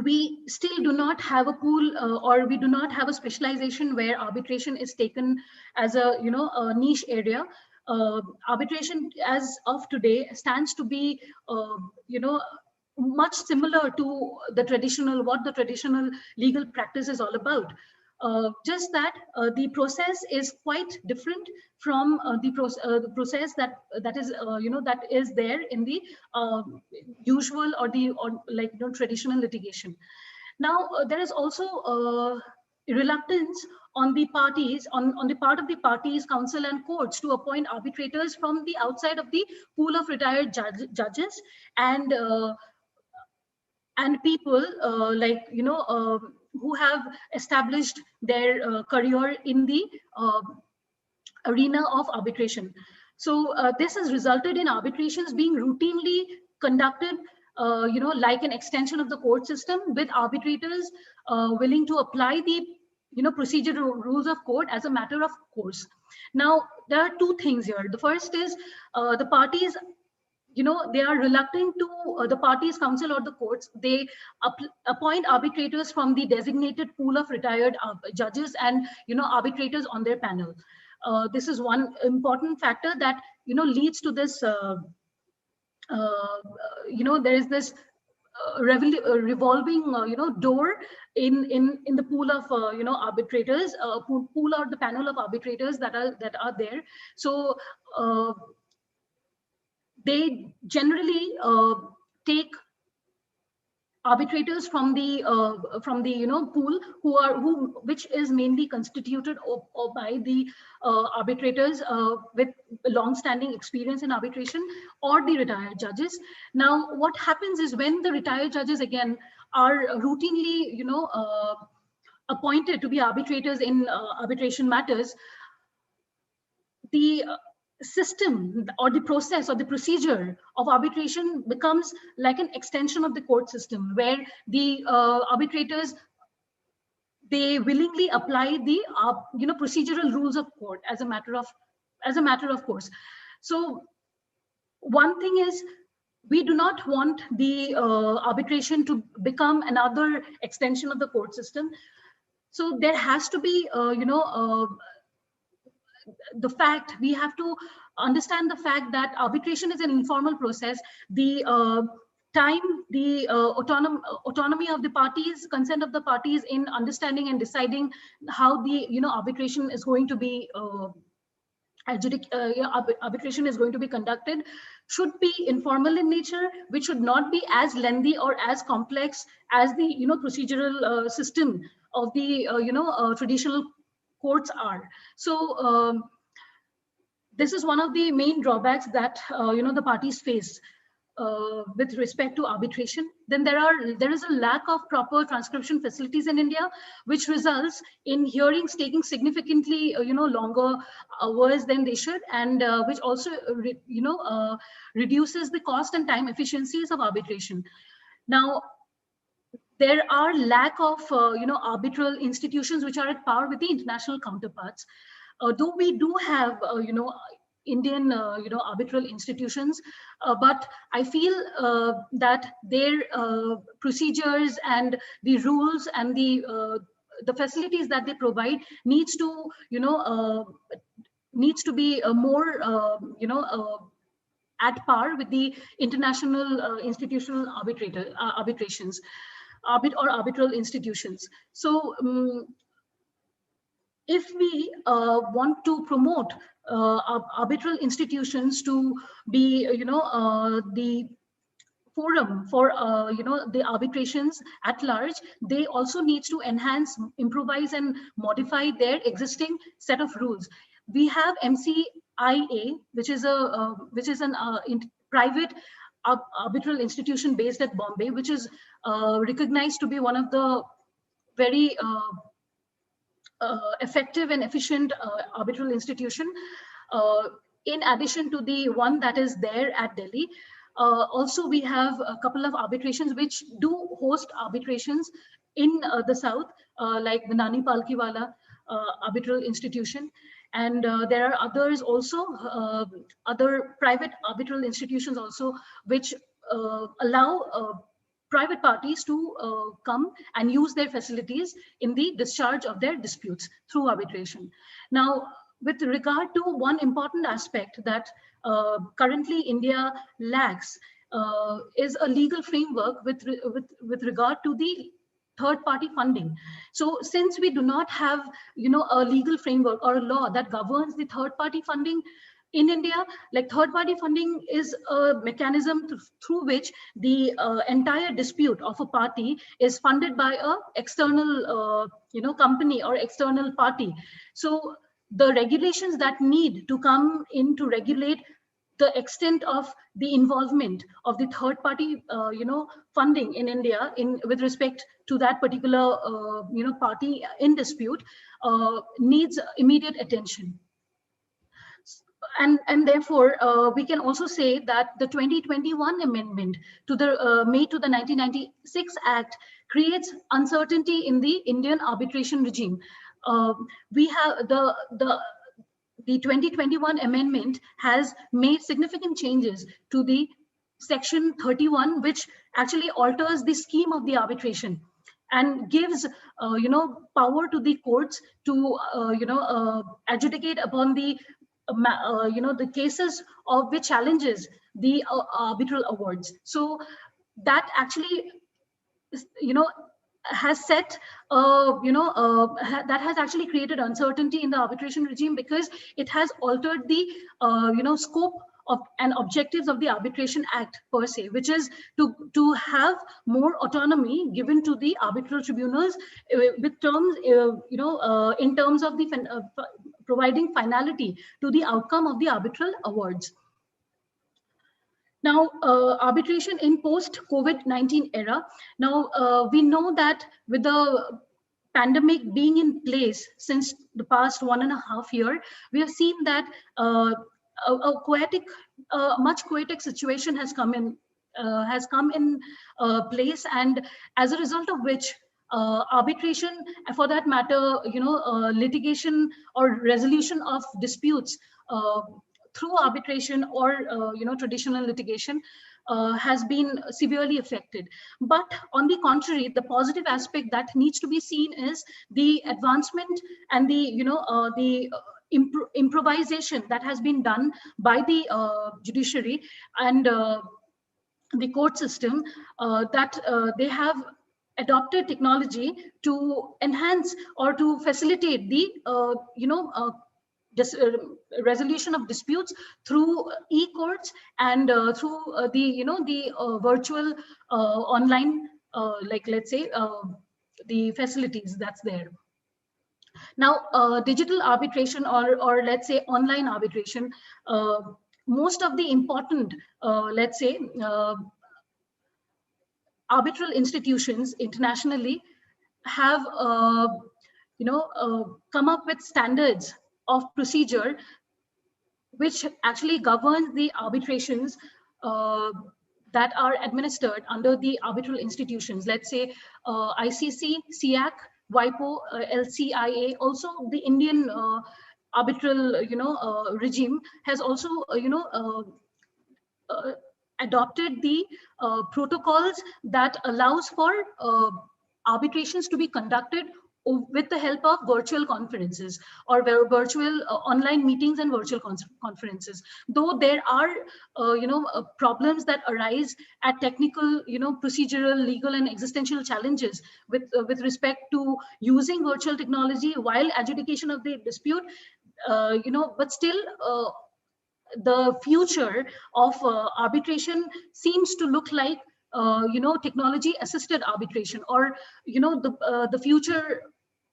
we still do not have a pool or we do not have a specialization where arbitration is taken as a a niche area. Arbitration as of today stands to be much similar to the traditional legal practice is all about. Just that the process is quite different from the process that is there in the usual or traditional litigation. Now there is also reluctance on the parties, on the part of the parties, counsel and courts to appoint arbitrators from the outside of the pool of retired judges and people who have established their career in the arena of arbitration. So this has resulted in arbitrations being routinely conducted like an extension of the court system, with arbitrators willing to apply the procedural rules of court as a matter of course. Now there are two things here. The first is the parties they are reluctant to, the parties council or the courts, they appoint arbitrators from the designated pool of retired judges and arbitrators on their panel. This is one important factor that leads to this there is this revolving door in the pool of arbitrators, pool or the panel of arbitrators that are there. So they generally take arbitrators from the pool which is mainly constituted or by the arbitrators with long-standing experience in arbitration or the retired judges. Now what happens is, when the retired judges again are routinely appointed to be arbitrators in arbitration matters, the system or the process or the procedure of arbitration becomes like an extension of the court system, where the arbitrators, they willingly apply the procedural rules of court as a matter of course. So one thing is, we do not want the arbitration to become another extension of the court system. So there has to be the fact, we have to understand the fact that arbitration is an informal process. The the autonomy of the parties, consent of the parties in understanding and deciding how the arbitration is going to be arbitration is going to be conducted, should be informal in nature, which should not be as lengthy or as complex as the procedural system of the traditional courts are. So this is one of the main drawbacks that the parties face with respect to arbitration. Then there is a lack of proper transcription facilities in India, which results in hearings taking significantly longer hours than they should, and which also reduces the cost and time efficiencies of arbitration. Now there are lack of arbitral institutions which are at par with the international counterparts. Though we do have Indian arbitral institutions, but I feel that their procedures and the rules and the facilities that they provide needs to be more at par with the international institutional arbitrations or arbitral institutions. So if we want to promote arbitral institutions to be the forum for the arbitrations at large, they also need to enhance, improvise and modify their existing set of rules. We have MCIA, which is an private arbitral institution based at Bombay, which is recognized to be one of the very effective and efficient arbitral institution, in addition to the one that is there at Delhi. Also, we have a couple of arbitrations which do host arbitrations in the south, like the Nani Palkiwala arbitral institution. And there are others also, other private arbitral institutions also, which allow private parties to come and use their facilities in the discharge of their disputes through arbitration. Now, with regard to one important aspect that currently India lacks is a legal framework with regard to the third-party funding. So since we do not have a legal framework or a law that governs the third-party funding in India, like third-party funding is a mechanism through which the entire dispute of a party is funded by a external company or external party. So the regulations that need to come in to regulate the extent of the involvement of the third party funding in India with respect to that particular party in dispute needs immediate attention. And therefore, we can also say that the 2021 amendment to the made to the 1996 Act creates uncertainty in the Indian arbitration regime. We have the 2021 amendment has made significant changes to the section 31, which actually alters the scheme of the arbitration and gives power to the courts to adjudicate upon the the cases of which challenges the arbitral awards. So that actually has set that has actually created uncertainty in the arbitration regime, because it has altered the scope of and objectives of the Arbitration Act per se, which is to have more autonomy given to the arbitral tribunals with terms in terms of the providing finality to the outcome of the arbitral awards. Now, arbitration in post-COVID-19 era. Now, we know that with the pandemic being in place since the past 1.5 years, we have seen that a much chaotic situation has come in place, and as a result of which arbitration, for that matter, litigation or resolution of disputes through arbitration or traditional litigation has been severely affected. But on the contrary, the positive aspect that needs to be seen is the advancement and the improvisation that has been done by the judiciary and the court system, that they have adopted technology to enhance or to facilitate the resolution of disputes through e-courts and through the virtual online like, let's say, the facilities that's there. Now, digital arbitration or let's say online arbitration, most of the important let's say arbitral institutions internationally have come up with standards of procedure which actually governs the arbitrations that are administered under the arbitral institutions. Let's say ICC, SIAC, WIPO, LCIA. Also, the Indian arbitral regime has also adopted the protocols that allows for arbitrations to be conducted with the help of virtual conferences or virtual online meetings and virtual conferences. Though there are problems that arise at technical, procedural, legal and existential challenges with respect to using virtual technology while adjudication of the dispute, but still the future of arbitration seems to look like technology assisted arbitration, or the future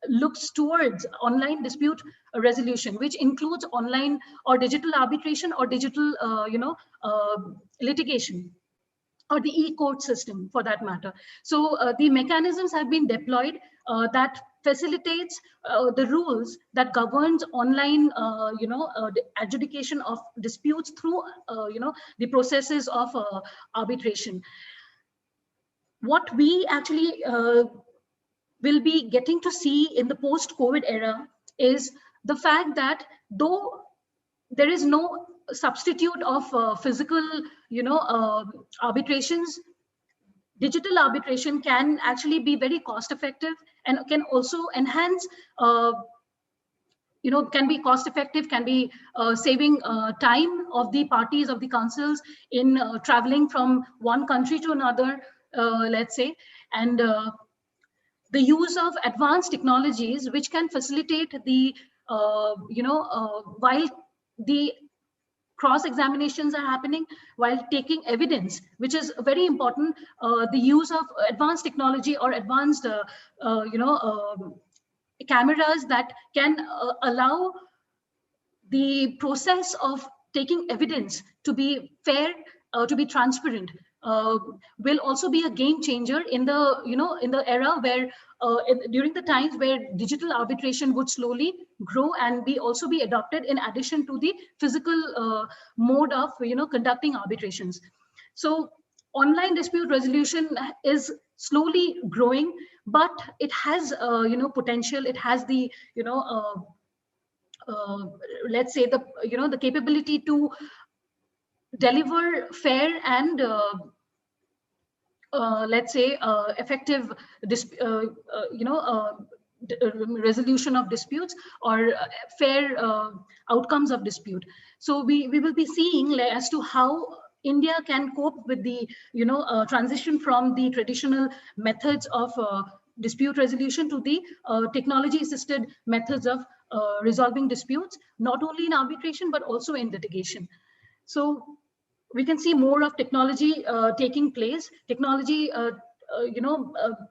looks towards online dispute resolution, which includes online or digital arbitration or digital litigation, or the e-court system for that matter. So the mechanisms have been deployed that facilitates the rules that governs online the adjudication of disputes through the processes of arbitration. What we actually will be getting to see in the post-COVID era is the fact that though there is no substitute of physical arbitrations, digital arbitration can actually be very cost effective and can also enhance can be cost effective, can be saving time of the parties, of the counsels in traveling from one country to another, let's say, and the use of advanced technologies which can facilitate the while the cross-examinations are happening, while taking evidence, which is very important, the use of advanced technology or advanced cameras that can allow the process of taking evidence to be fair, to be transparent, will also be a game changer in the in the era where during the times where digital arbitration would slowly grow and also be adopted in addition to the physical mode of conducting arbitrations. So online dispute resolution is slowly growing, but it has potential. It has the let's say the the capability to deliver fair and let's say effective resolution of disputes, or fair outcomes of dispute. So we will be seeing as to how India can cope with the transition from the traditional methods of dispute resolution to the technology assisted methods of resolving disputes, not only in arbitration but also in litigation. So we can see more of technology taking place, technology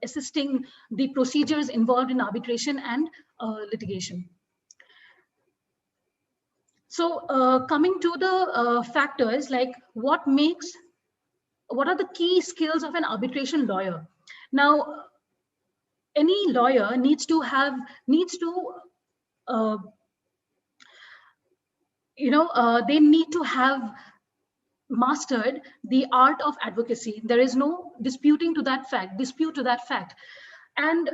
assisting the procedures involved in arbitration and litigation. So coming to the factors, like what are the key skills of an arbitration lawyer? Now, any lawyer needs to they need to have mastered the art of advocacy. There is no dispute to that fact. And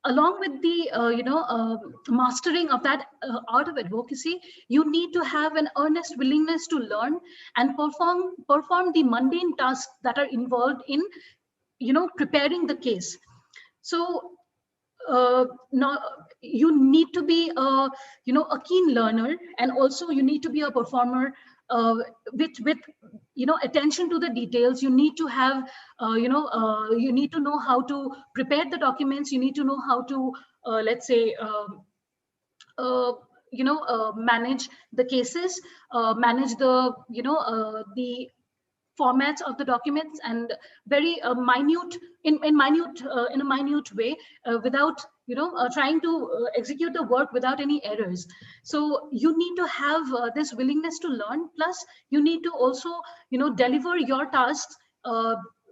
along with the mastering of that art of advocacy, you need to have an earnest willingness to learn and perform the mundane tasks that are involved in preparing the case. So now you need to be a keen learner, and also you need to be a performer with attention to the details. You need to have you need to know how to prepare the documents. You need to know how to let's say manage the cases, manage the formats of the documents, and very minute in a minute way, without trying to execute the work without any errors. So you need to have this willingness to learn, plus you need to also deliver your tasks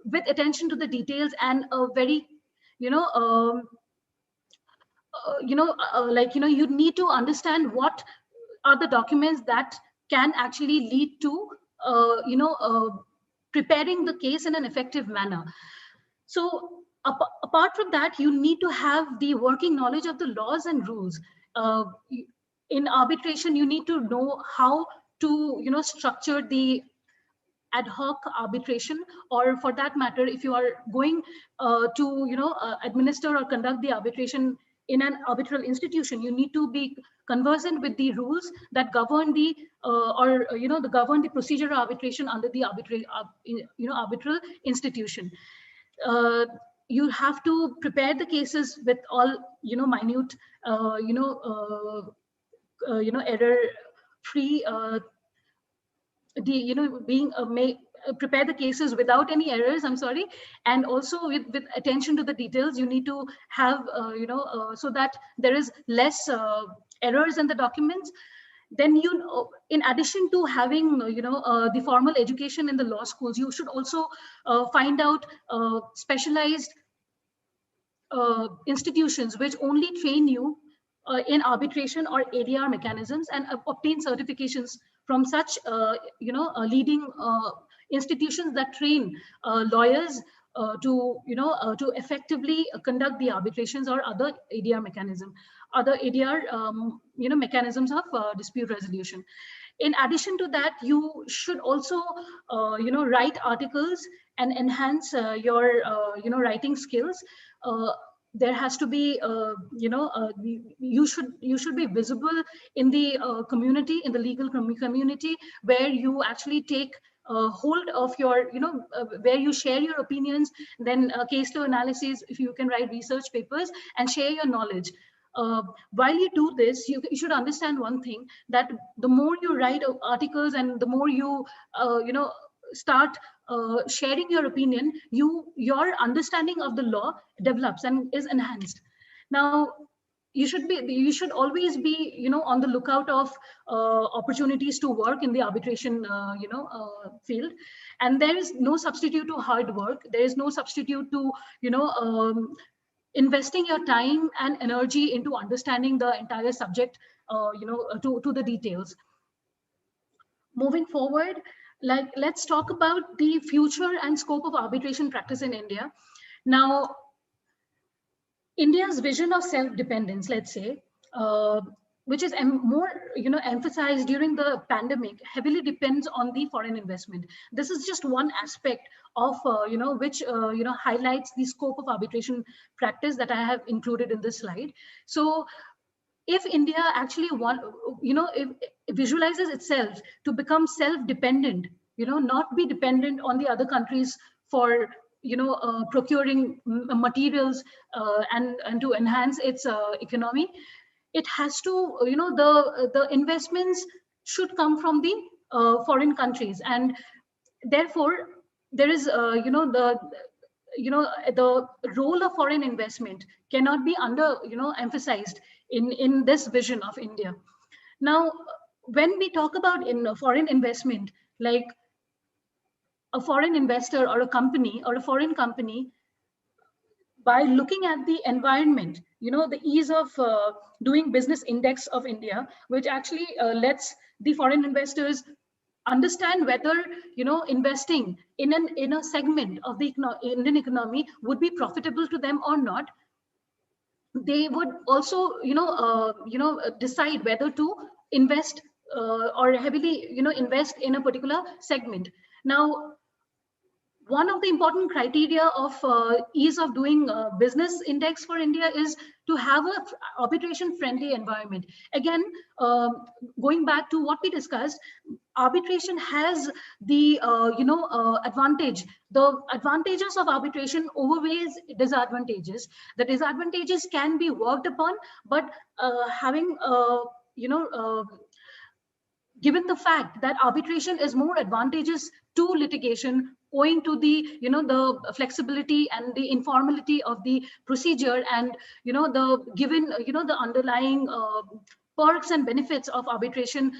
with attention to the details, and a very you need to understand what are the documents that can actually lead to preparing the case in an effective manner. So apart from that, you need to have the working knowledge of the laws and rules. In arbitration, you need to know how to structure the ad hoc arbitration, or for that matter, if you are going to administer or conduct the arbitration in an arbitral institution, you need to be conversant with the rules that govern the govern the procedure of arbitration under the arbitral institution. You have to prepare the cases with all minute error free being prepare the cases without any errors, I'm sorry, and also with attention to the details. You need to have so that there is less errors in the documents. Then in addition to having the formal education in the law schools, you should also find out specialized institutions which only train you in arbitration or ADR mechanisms, and obtain certifications from such leading institutions that train lawyers to effectively conduct the arbitrations or other ADR mechanisms of dispute resolution. In addition to that, you should also write articles and enhance your writing skills. There has to be you should be visible in the community, in the legal community, where you actually take hold of your where you share your opinions, then case law analysis, if you can write research papers and share your knowledge. While you do this, you should understand one thing, that the more you write articles and the more you start sharing your opinion, your understanding of the law develops and is enhanced. Now, you should always be on the lookout of opportunities to work in the arbitration field, and there is no substitute to hard work. There is no substitute to investing your time and energy into understanding the entire subject to the details. Moving forward, let's talk about the future and scope of arbitration practice in India. Now, India's vision of self-dependence, let's say, which is more emphasized during the pandemic, heavily depends on the foreign investment. This is just one aspect of which highlights the scope of arbitration practice that I have included in this slide. So if India actually if it visualizes itself to become self-dependent, not be dependent on the other countries for procuring materials and to enhance its economy, it has to the investments should come from the foreign countries, and therefore there is the role of foreign investment cannot be emphasized in this vision of India. Now, when we talk about foreign investment, like a foreign investor or a company or a foreign company, by looking at the environment, the ease of doing business index of India, which actually lets the foreign investors understand whether investing in a segment of the Indian economy would be profitable to them or not. They would also decide whether to invest or heavily invest in a particular segment. Now, one of the important criteria of ease of doing business index for India is to have a arbitration friendly environment. Again, going back to what we discussed, arbitration has the advantage. The advantages of arbitration overweighs disadvantages. The disadvantages can be worked upon, but having given the fact that arbitration is more advantageous to litigation owing to the the flexibility and the informality of the procedure, and the given the underlying perks and benefits of arbitration,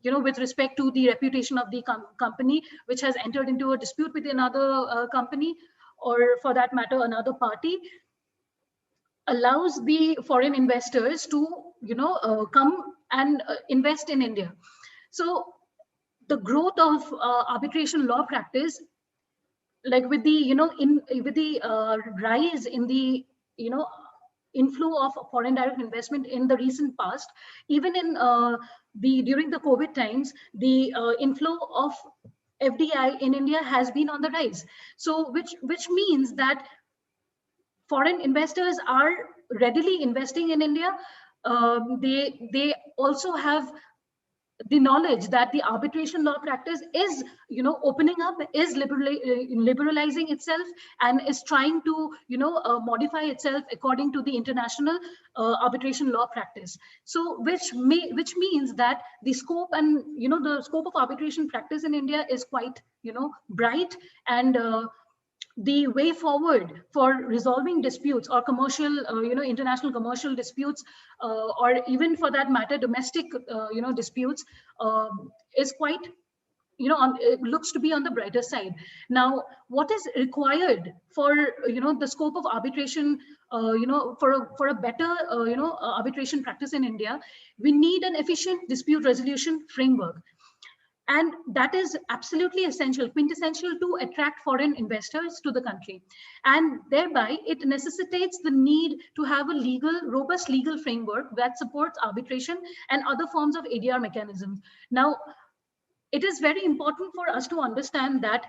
with respect to the reputation of the company which has entered into a dispute with another company, or for that matter another party, allows the foreign investors to come and invest in India. So the growth of arbitration law practice, like with the with the rise in the inflow of foreign direct investment in the recent past, even in during the COVID times, the inflow of FDI in India has been on the rise. So which means that foreign investors are readily investing in India. They also have the knowledge that the arbitration law practice is opening up, is liberalizing itself, and is trying to modify itself according to the international arbitration law practice. So which means that the scope and the scope of arbitration practice in India is quite bright, and the way forward for resolving disputes or commercial, international commercial disputes, or even for that matter, domestic, disputes, is quite, it looks to be on the brighter side. Now, what is required for, the scope of arbitration, for a better, arbitration practice in India? We need an efficient dispute resolution framework. And that is absolutely essential, quintessential to attract foreign investors to the country. And thereby, it necessitates the need to have a robust legal framework that supports arbitration and other forms of ADR mechanisms. Now, it is very important for us to understand that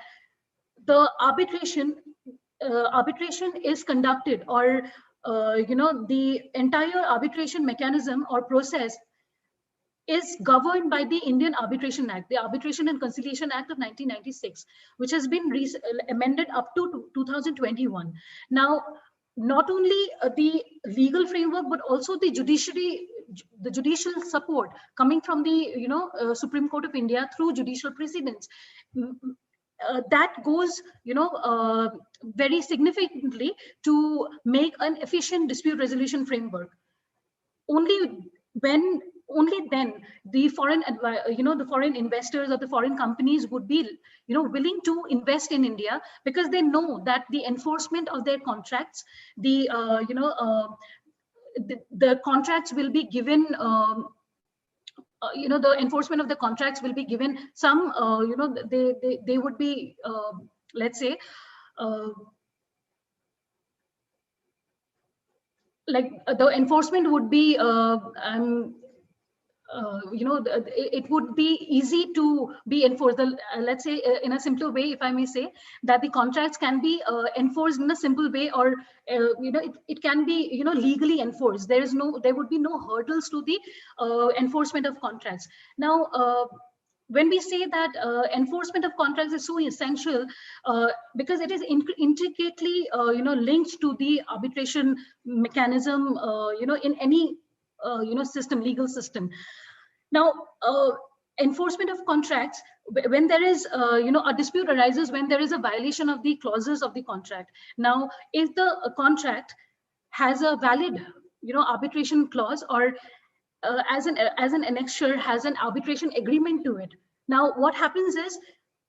the arbitration is conducted, or the entire arbitration mechanism or process is governed by the Indian Arbitration Act, the Arbitration and Conciliation Act of 1996, which has been amended up to 2021. Now, not only the legal framework, but also the judicial support coming from the Supreme Court of India through judicial precedents, that goes very significantly to make an efficient dispute resolution framework. Only then the foreign the foreign investors or the foreign companies would be willing to invest in India, because they know that the enforcement of their contracts, the contracts will be given, the enforcement of the contracts will be given some, they would be, let's say, like the enforcement would be it would be easy to be enforced. Let's say in a simpler way, if I may say, that the contracts can be enforced in a simple way, or it can be legally enforced. There would be no hurdles to the enforcement of contracts. Now, when we say that enforcement of contracts is so essential, because it is intricately linked to the arbitration mechanism in any system, legal system. Now, enforcement of contracts, when there is a dispute arises when there is a violation of the clauses of the contract. Now, if the contract has a valid arbitration clause, or as an annexure has an arbitration agreement to it, now what happens is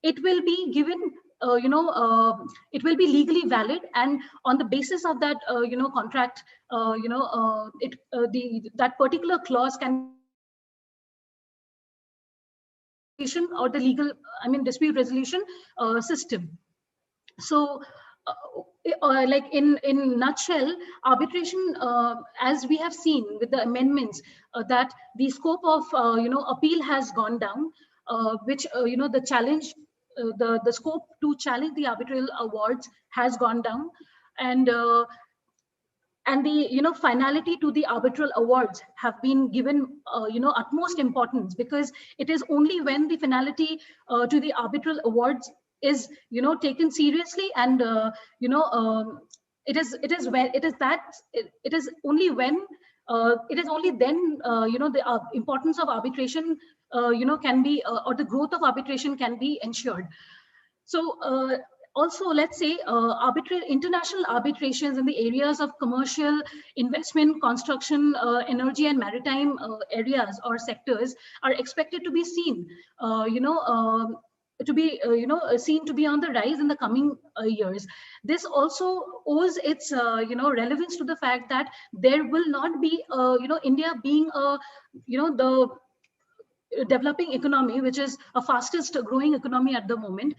it will be given it will be legally valid, and on the basis of that contract, that particular clause can be applied or the legal, dispute resolution system. So, like in nutshell, arbitration, as we have seen with the amendments, that the scope of appeal has gone down, which the challenge, the scope to challenge the arbitral awards has gone down, and the finality to the arbitral awards have been given utmost importance, because it is only when the finality to the arbitral awards is taken seriously, and it is only when it is only then the importance of arbitration can be or the growth of arbitration can be ensured. So also, let's say international arbitrations in the areas of commercial, investment, construction, energy, and maritime areas or sectors are expected to be seen, seen to be on the rise in the coming years. This also owes its relevance to the fact that there will not be India being the developing economy, which is a fastest growing economy at the moment.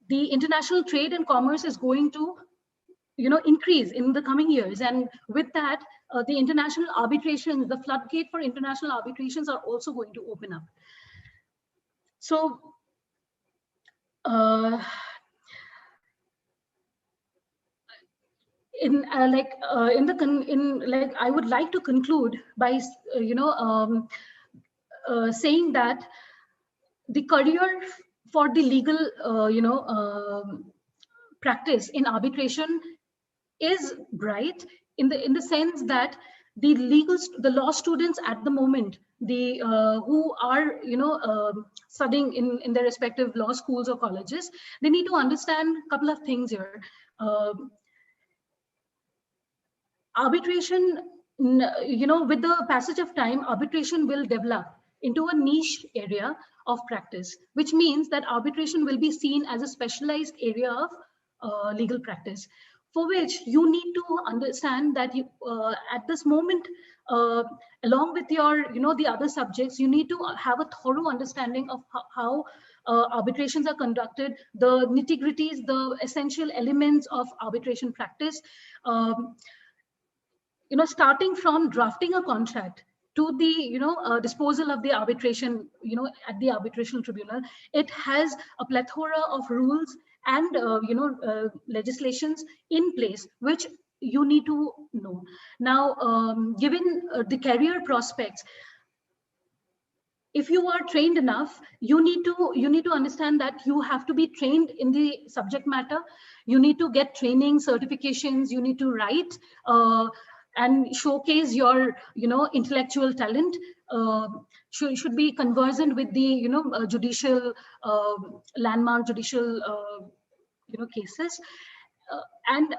The international trade and commerce is going to increase in the coming years, and with that the international arbitrations, the floodgate for international arbitrations are also going to open up. So I would like to conclude by saying that the career for the legal practice in arbitration is bright, in the sense that the law students at the moment, who are studying in their respective law schools or colleges, they need to understand a couple of things here. Arbitration, with the passage of time, arbitration will develop into a niche area of practice, which means that arbitration will be seen as a specialized area of legal practice, for which you need to understand that you, at this moment, along with your, the other subjects, you need to have a thorough understanding of how arbitrations are conducted, the nitty-gritties, the essential elements of arbitration practice. Starting from drafting a contract to the disposal of the arbitration, at the arbitration tribunal, it has a plethora of rules and legislations in place, which you need to know. Now, given the career prospects, if you are trained enough, you need to understand that you have to be trained in the subject matter. You need to get training, certifications. You need to write and showcase your intellectual talent. Should be conversant with the judicial landmark judicial cases, and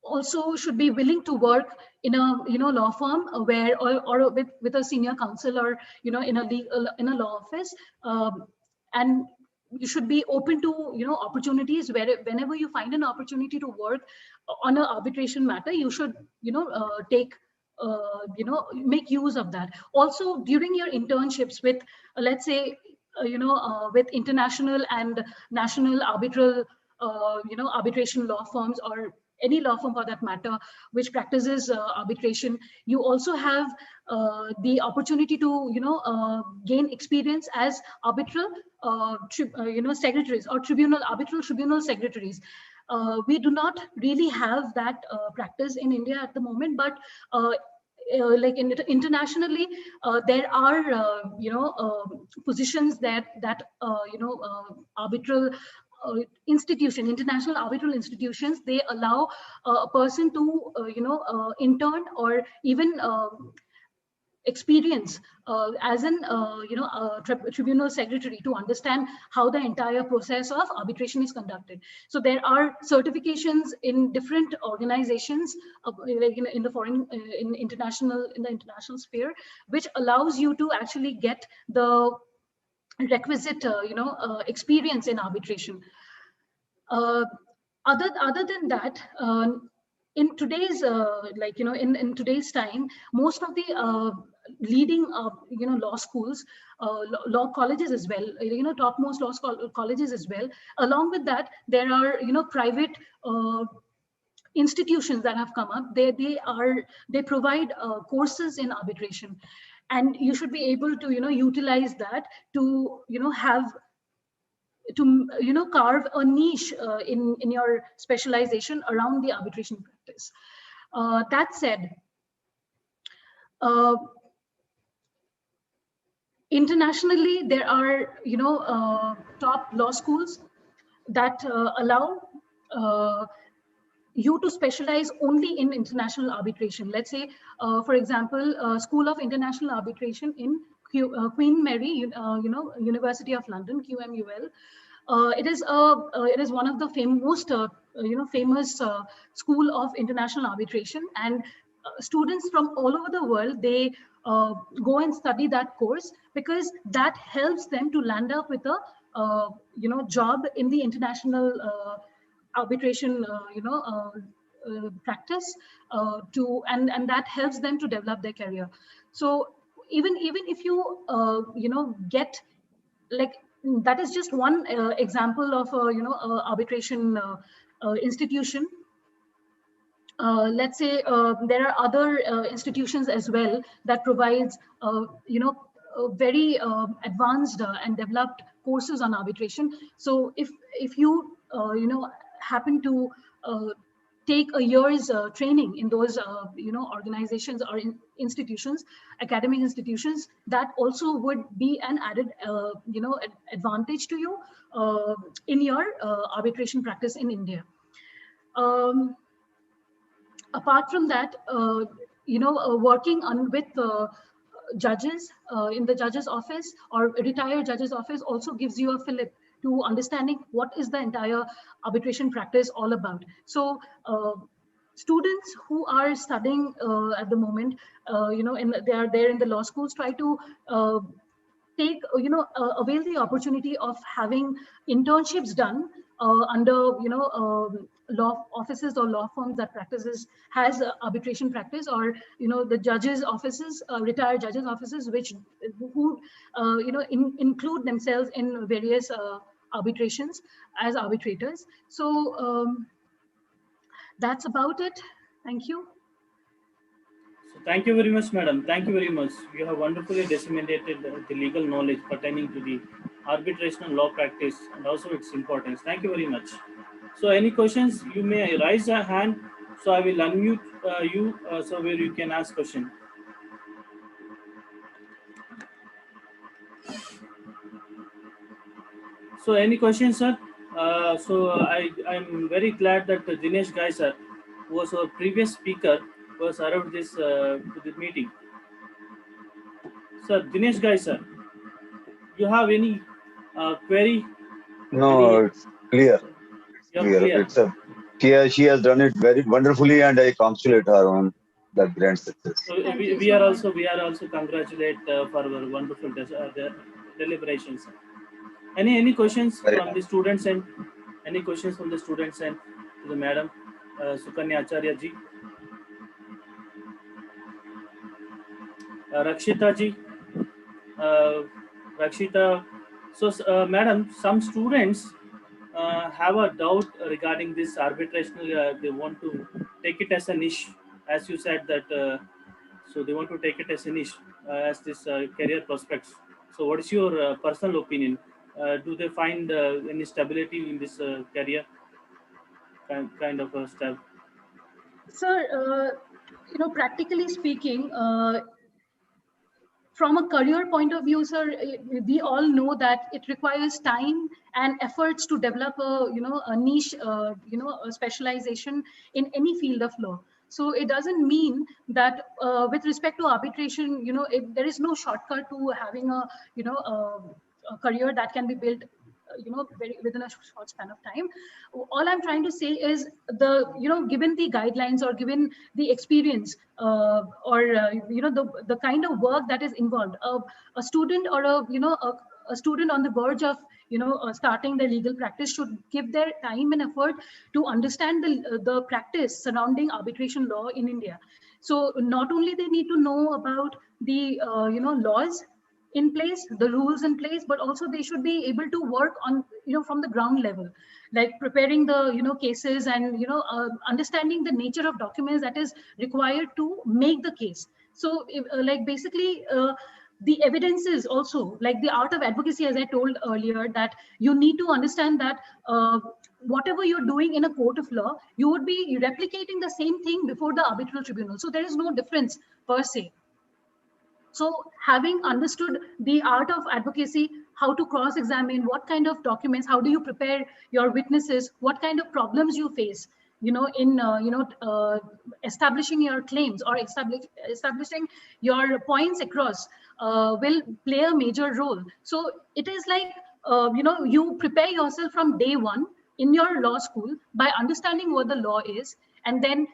also should be willing to work in a law firm where or with a senior counsel, or in a law office, and you should be open to opportunities where whenever you find an opportunity to work on an arbitration matter, you should take make use of that. Also, during your internships with let's say with international and national arbitral arbitration law firms or any law firm for that matter, which practices arbitration. You also have the opportunity to, gain experience as arbitral, secretaries or arbitral tribunal secretaries. We do not really have that practice in India at the moment, but like internationally, there are positions that arbitral international arbitral institutions, they allow a person to intern or even experience as an tribunal secretary, to understand how the entire process of arbitration is conducted. So there are certifications in different organizations, like in the foreign in the international sphere, which allows you to actually get the requisite experience in arbitration. Other than that, in today's in today's time, most of the leading law schools, law colleges as well, topmost colleges as well. Along with that, there are private institutions that have come up. They provide courses in arbitration, and you should be able to utilize that to have to carve a niche in your specialization around the arbitration practice. That said, internationally, there are top law schools that allow you to specialize only in international arbitration. Let's say, for example, School of International Arbitration in Queen Mary, University of London, QMUL. It is one of the most famous school of international arbitration, and students from all over the world, they go and study that course, because that helps them to land up with a job in the international arbitration practice, and that helps them to develop their career. So even if you get, like, that is just one example of a arbitration institution. Let's say there are other institutions as well that provides very advanced and developed courses on arbitration. So if you happen to take a year's training in those organizations or institutions, academic institutions, that also would be an added advantage to you in your arbitration practice in India. Apart from that, working with judges in the judge's office or retired judge's office also gives you a fillip to understanding what is the entire arbitration practice all about. So students who are studying at the moment, they are there in the law schools, try to take avail the opportunity of having internships done under law offices or law firms that has arbitration practice, or the judges offices, retired judges offices, who include themselves in various arbitrations as arbitrators. So that's about it. Thank you. So thank you very much, madam. Thank you very much. You have wonderfully disseminated the legal knowledge pertaining to the arbitration law practice and also its importance. Thank you very much. So any questions, you may raise a hand. So I will unmute you, so where you can ask question. So any questions, sir? So I'm very glad that Dinesh Gai sir, who was our previous speaker, was arrived this meeting. Sir, Dinesh Gai sir, you have any query? No, it's clear. Clear. It's she has done it very wonderfully, and I congratulate her on that grand success. So we are also congratulate for our wonderful deliberations. Any questions from the students and any questions from the students and to the madam Sukanya Acharya ji, Rakshita ji, Rakshita. So madam, some students have a doubt regarding this arbitrational. They want to take it as a niche, as you said that. So they want to take it as a niche, as this career prospects. So what is your personal opinion? Do they find any stability in this career kind of a step? Sir, practically speaking, from a career point of view, sir, we all know that it requires time and efforts to develop a niche, a specialization in any field of law. So it doesn't mean that with respect to arbitration, there is no shortcut to having a career that can be built very within a short span of time. All I'm trying to say is given the guidelines or given the experience or the kind of work that is involved, a student or a student on the verge of starting their legal practice should give their time and effort to understand the practice surrounding arbitration law in India. So not only they need to know about the laws in place, the rules in place, but also they should be able to work on from the ground level, like preparing the cases and understanding the nature of documents that is required to make the case. So like basically the evidences also, like the art of advocacy, as I told earlier, that you need to understand that whatever you're doing in a court of law, you would be replicating the same thing before the arbitral tribunal. So there is no difference per se. So having understood the art of advocacy, how to cross-examine, what kind of documents, how do you prepare your witnesses, what kind of problems you face, in establishing your claims or establishing your points across, will play a major role. So it is like, you prepare yourself from day one in your law school by understanding what the law is, and then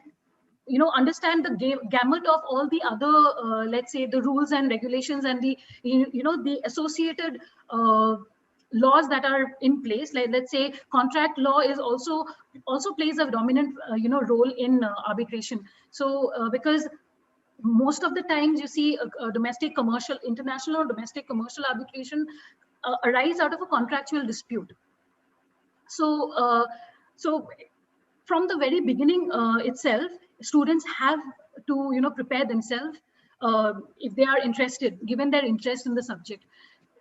understand the gamut of all the other let's say the rules and regulations and the the associated laws that are in place. Like, let's say contract law is also plays a dominant role in arbitration. So because most of the times you see domestic commercial, international or domestic commercial arbitration arise out of a contractual dispute. So so from the very beginning itself, students have to prepare themselves if they are interested, given their interest in the subject.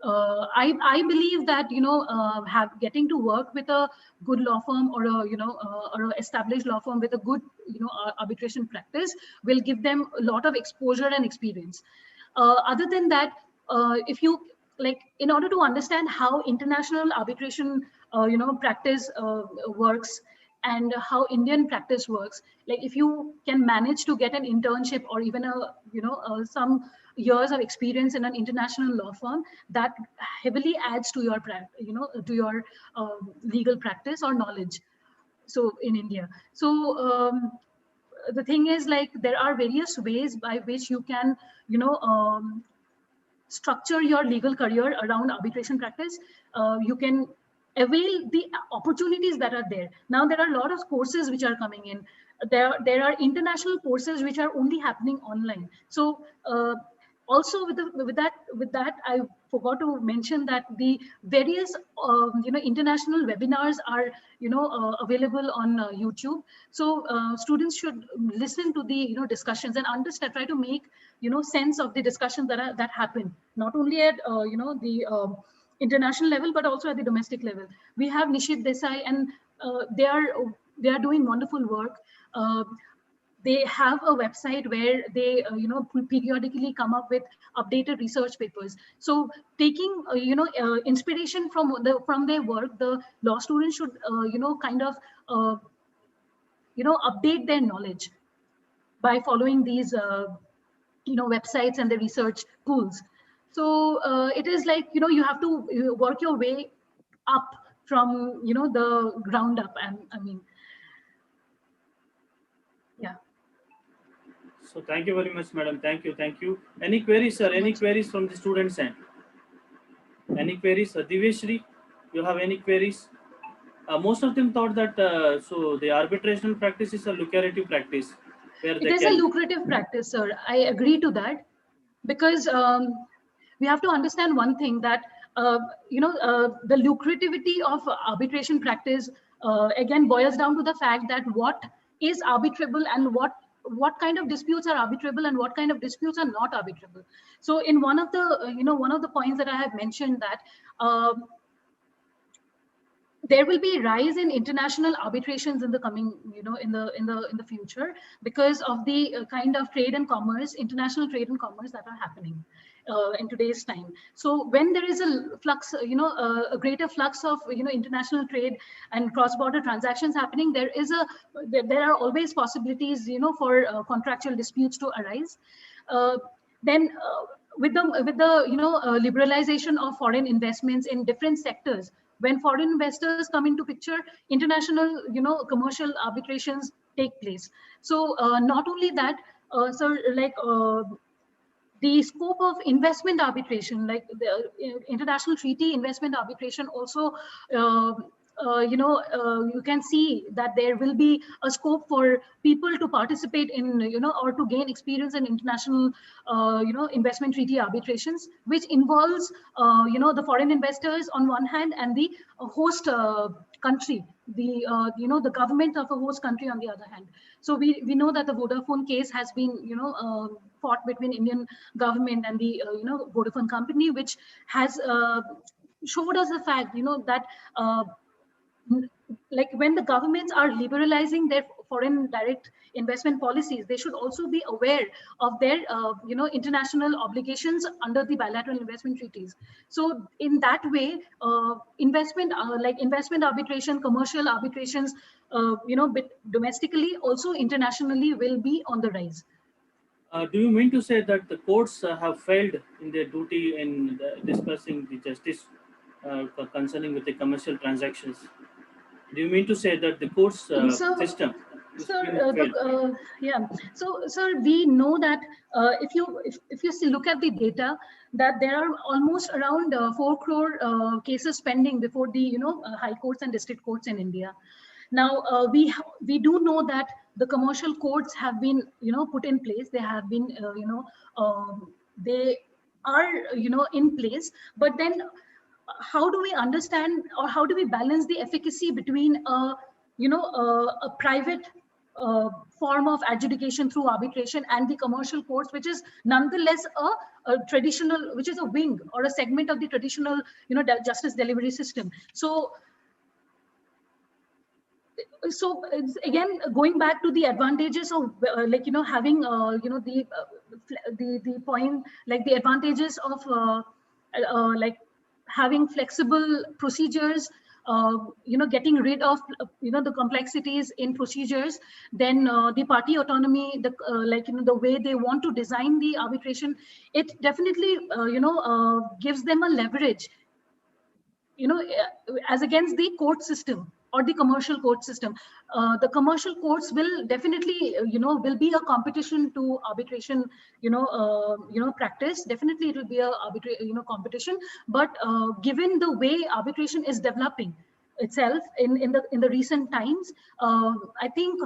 I believe that getting to work with a good law firm or a or an established law firm with a good arbitration practice will give them a lot of exposure and experience. Other than that, if you like, in order to understand how international arbitration practice works and how Indian practice works, like if you can manage to get an internship or even a some years of experience in an international law firm, that heavily adds to your to your legal practice or knowledge. So in India, so the thing is, like, there are various ways by which you can structure your legal career around arbitration practice. You can avail the opportunities that are there. Now there are a lot of courses which are coming in. There are international courses which are only happening online. So also with that I forgot to mention that the various international webinars are available on YouTube. So students should listen to the discussions and understand, try to make sense of the discussions that happen, not only at the international level but also at the domestic level. We have Nishit Desai, and they are doing wonderful work. They have a website where they periodically come up with updated research papers. So taking inspiration from their work, the law students should kind of update their knowledge by following these websites and the research tools. So it is like you have to work your way up from the ground up. And I mean, yeah. So thank you very much, madam. Thank you, thank you. Any queries, sir? Any queries from the students end? Any queries, Diveshri? You have any queries? Most of them thought that so the arbitrational practice is a lucrative practice. Where it is a lucrative practice, sir. I agree to that, because we have to understand one thing, that the lucrativity of arbitration practice again boils down to the fact that what is arbitrable and what kind of disputes are arbitrable and what kind of disputes are not arbitrable. So in one of the one of the points that I have mentioned, that there will be rise in international arbitrations in the coming, in the future, because of the kind of trade and commerce, international trade and commerce that are happening in today's time. So when there is a flux, a greater flux of international trade and cross-border transactions happening, there are always possibilities for contractual disputes to arise. Then with the liberalization of foreign investments in different sectors, when foreign investors come into picture, international commercial arbitrations take place. So not only that, so like the scope of investment arbitration, like the international treaty investment arbitration also, you can see that there will be a scope for people to participate in, or to gain experience in international, investment treaty arbitrations, which involves, the foreign investors on one hand and the host country, the government of a host country on the other hand. So we know that the Vodafone case has been, fought between Indian government and the, Vodafone company, which has showed us the fact, that like when the governments are liberalizing their foreign direct investment policies, they should also be aware of their international obligations under the bilateral investment treaties. So in that way, investment arbitration, commercial arbitrations, domestically, also internationally, will be on the rise. Do you mean to say that the courts have failed in their duty in discussing the justice concerning with the commercial transactions? Do you mean to say that the courts system is failed? Yeah. So, sir, we know that if you look at the data, that there are almost around 4 crore cases pending before the high courts and district courts in India. Now we do know that the commercial courts have been put in place. They have been they are in place, but then how do we understand, or how do we balance the efficacy between a private form of adjudication through arbitration and the commercial courts, which is nonetheless a traditional, which is a wing or a segment of the traditional justice delivery system. So again, going back to the advantages of having the point, like the advantages of like having flexible procedures, getting rid of the complexities in procedures, then the party autonomy, the way they want to design the arbitration, it definitely gives them a leverage as against the court system or the commercial court system. The commercial courts will definitely, will be a competition to arbitration, practice. Definitely, it will be a competition. But given the way arbitration is developing itself in the recent times, I think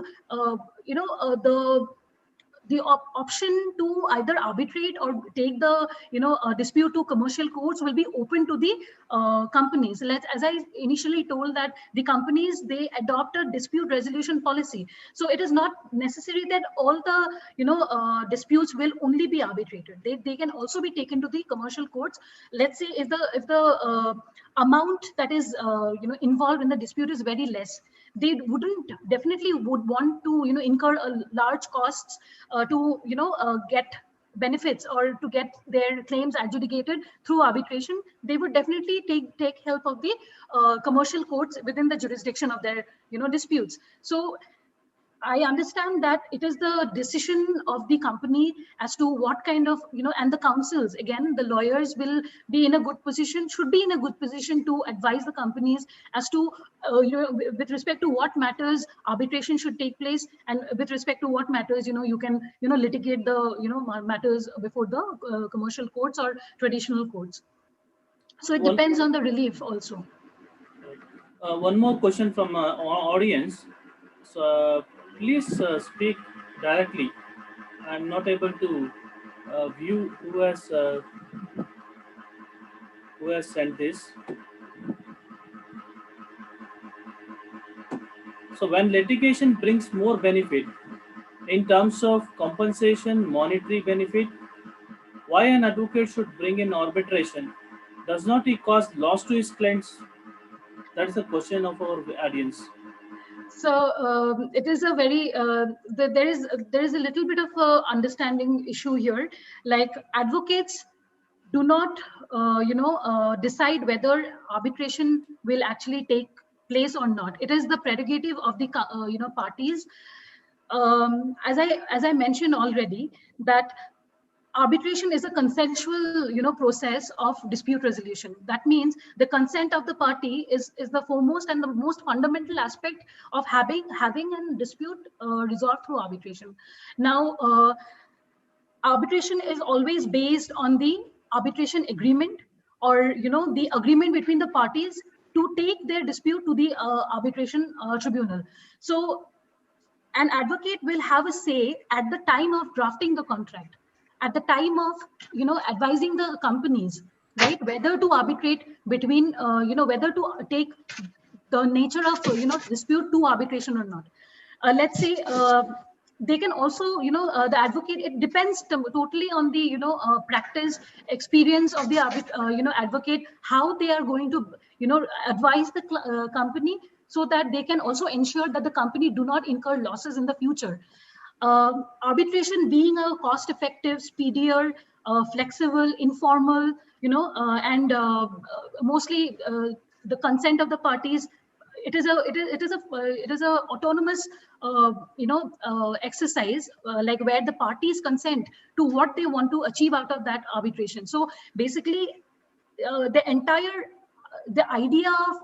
the option to either arbitrate or take the dispute to commercial courts will be open to the companies. As I initially told, that the companies, they adopt a dispute resolution policy. So it is not necessary that all the disputes will only be arbitrated. They can also be taken to the commercial courts. Let's say if the amount that is involved in the dispute is very less, they definitely would want to incur large costs to get benefits or to get their claims adjudicated through arbitration. They would definitely take help of the commercial courts within the jurisdiction of their disputes. So I understand that it is the decision of the company as to what kind of, and the counsels, again, the lawyers will be in a good position, should be in a good position to advise the companies as to, with respect to what matters arbitration should take place, and with respect to what matters, you can, litigate the, matters before the commercial courts or traditional courts. So it depends on the relief also. One more question from our audience. So please speak directly. I'm not able to view who who has sent this. So when litigation brings more benefit in terms of compensation, monetary benefit, why an advocate should bring in arbitration? Does not he cause loss to his clients? That is the question of our audience. So it is a very there is a little bit of a understanding issue here. Like advocates do not decide whether arbitration will actually take place or not. It is the prerogative of the parties. As I mentioned already, that arbitration is a consensual process of dispute resolution. That means the consent of the party is the foremost and the most fundamental aspect of having a dispute resolved through arbitration. Now arbitration is always based on the arbitration agreement, or the agreement between the parties to take their dispute to the arbitration tribunal. So an advocate will have a say at the time of drafting the contract, at the time of advising the companies, right, whether to arbitrate between whether to take the nature of dispute to arbitration or not. Let's say they can also the advocate, it depends totally on the practice experience of the advocate, how they are going to advise the company, so that they can also ensure that the company do not incur losses in the future. Arbitration being a cost effective, speedier, flexible, informal, and mostly the consent of the parties, it is a autonomous exercise, like where the parties consent to what they want to achieve out of that arbitration. So basically the entire the idea of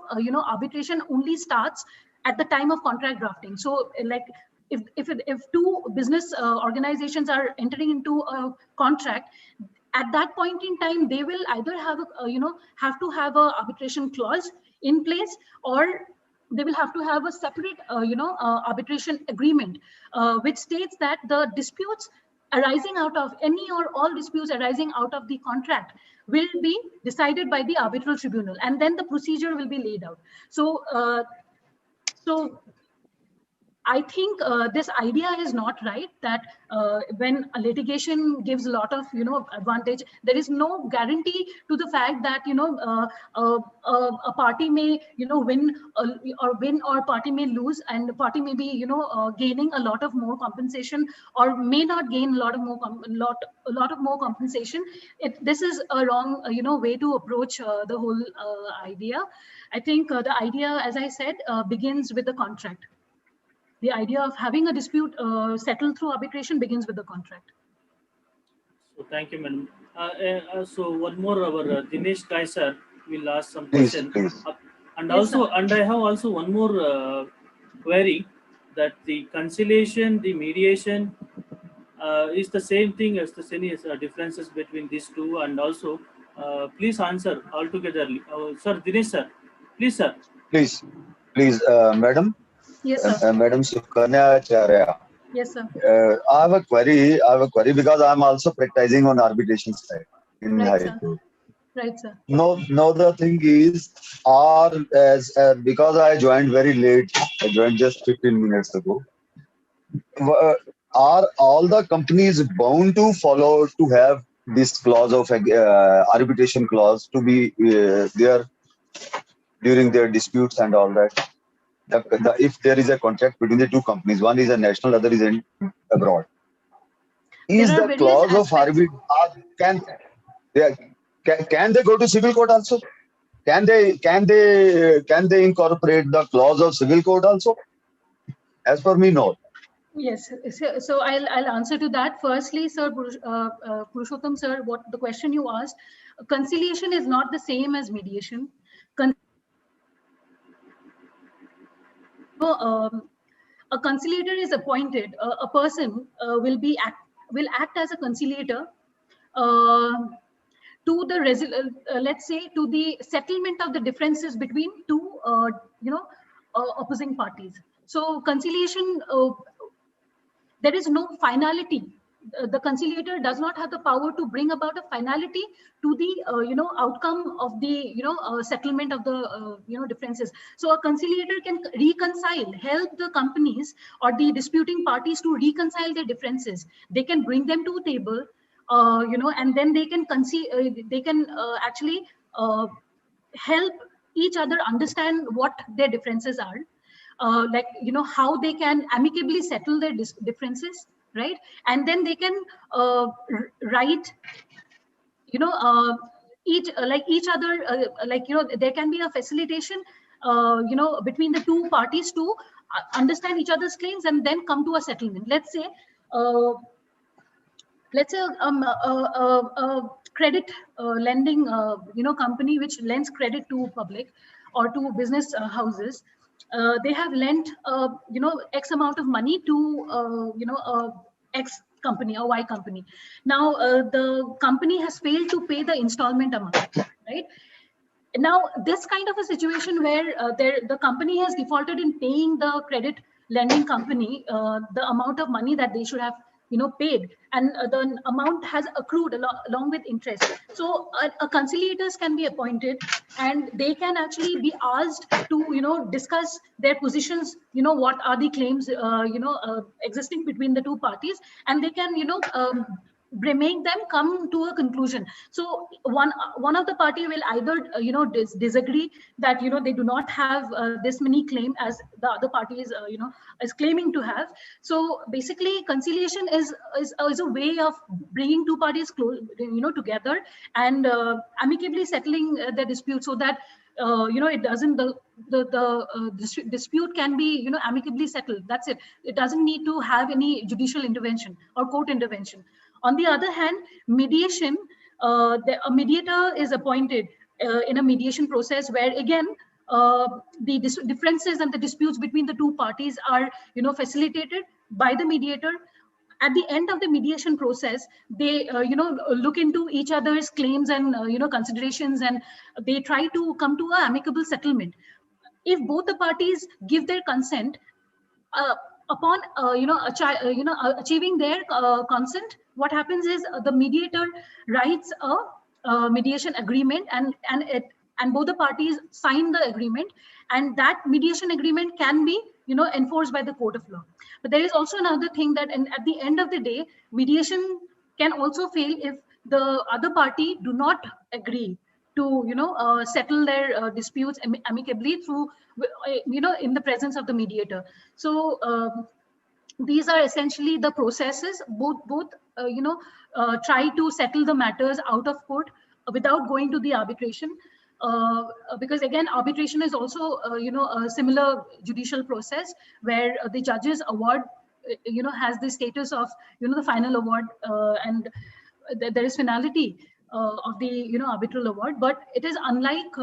arbitration only starts at the time of contract drafting. So like if two business organizations are entering into a contract, at that point in time they will either have have to have a arbitration clause in place, or they will have to have a separate arbitration agreement which states that the disputes arising out of any or all disputes arising out of the contract will be decided by the arbitral tribunal, and then the procedure will be laid out. So I think this idea is not right, that when a litigation gives a lot of advantage, there is no guarantee to the fact that a party may win or party may lose, and the party may be gaining a lot of more compensation, or may not gain a lot of more compensation. This is a wrong way to approach the whole idea. I think the idea, as I said, begins with the contract. The idea of having a dispute settled through arbitration begins with the contract. So thank you, madam. So one more, our Dinesh Kai sir will ask some Please, question. please. And Yes, also, sir. and I have also one more query, that the conciliation, the mediation is the same thing as the any differences between these two, and also please answer altogether. Sir Dinesh sir, please sir. Please, madam, Yes, sir. Madam Sukanya Acharya. Yes, sir. I have a query. Because I am also practicing on arbitration side in Right, High sir. Court. Right, sir. No, the thing is, because I joined very late, I joined just 15 minutes ago. Are all the companies bound to follow to have this clause of arbitration clause to be there during their disputes and all that? If there is a contract between the two companies, one is a national, other is in abroad, There is are the various clause of aspects. can they go to civil court also? Can they incorporate the clause of civil court also? As per me, no. Yes, so I'll answer to that. Firstly, sir, Purushottam sir, what the question you asked, conciliation is not the same as mediation. A conciliator is appointed. A person will act as a conciliator to the let's say to the settlement of the differences between two opposing parties. So conciliation, there is no finality the conciliator does not have the power to bring about a finality to the outcome of the settlement of the differences. So a conciliator can reconcile, help the companies or the disputing parties to reconcile their differences. They can bring them to a table, and then they can actually help each other understand what their differences are, how they can amicably settle their differences, right? And then they can write, each other, there can be a facilitation, between the two parties to understand each other's claims and then come to a settlement. Uh, let's say a credit lending company which lends credit to public or to business houses. They have lent x amount of money to x company or y company. Now the company has failed to pay the installment amount, right? Now this kind of a situation where the company has defaulted in paying the credit lending company the amount of money that they should have paid, and the amount has accrued along with interest. So a conciliators can be appointed, and they can actually be asked to discuss their positions, what are the claims existing between the two parties, and they can make them come to a conclusion. So one of the party will either disagree that they do not have this many claim as the other party is claiming to have. So basically conciliation is a way of bringing two parties close, together, and amicably settling the dispute, so that it doesn't, the dispute can be amicably settled. That's it. It doesn't need to have any judicial intervention or court intervention. On the other hand, mediation, a mediator is appointed in a mediation process, where again the differences and the disputes between the two parties are facilitated by the mediator. At the end of the mediation process, they look into each other's claims and considerations, and they try to come to an amicable settlement. If both the parties give their consent, upon achieving their consent, what happens is the mediator writes a mediation agreement, and both the parties sign the agreement, and that mediation agreement can be enforced by the court of law. But there is also another thing, that at the end of the day, mediation can also fail if the other party do not agree to settle their disputes amicably through in the presence of the mediator. So these are essentially the processes. Both try to settle the matters out of court without going to the arbitration, because again arbitration is also a similar judicial process, where the judges award has the status of the final award, and there is finality of the arbitral award, but it is unlike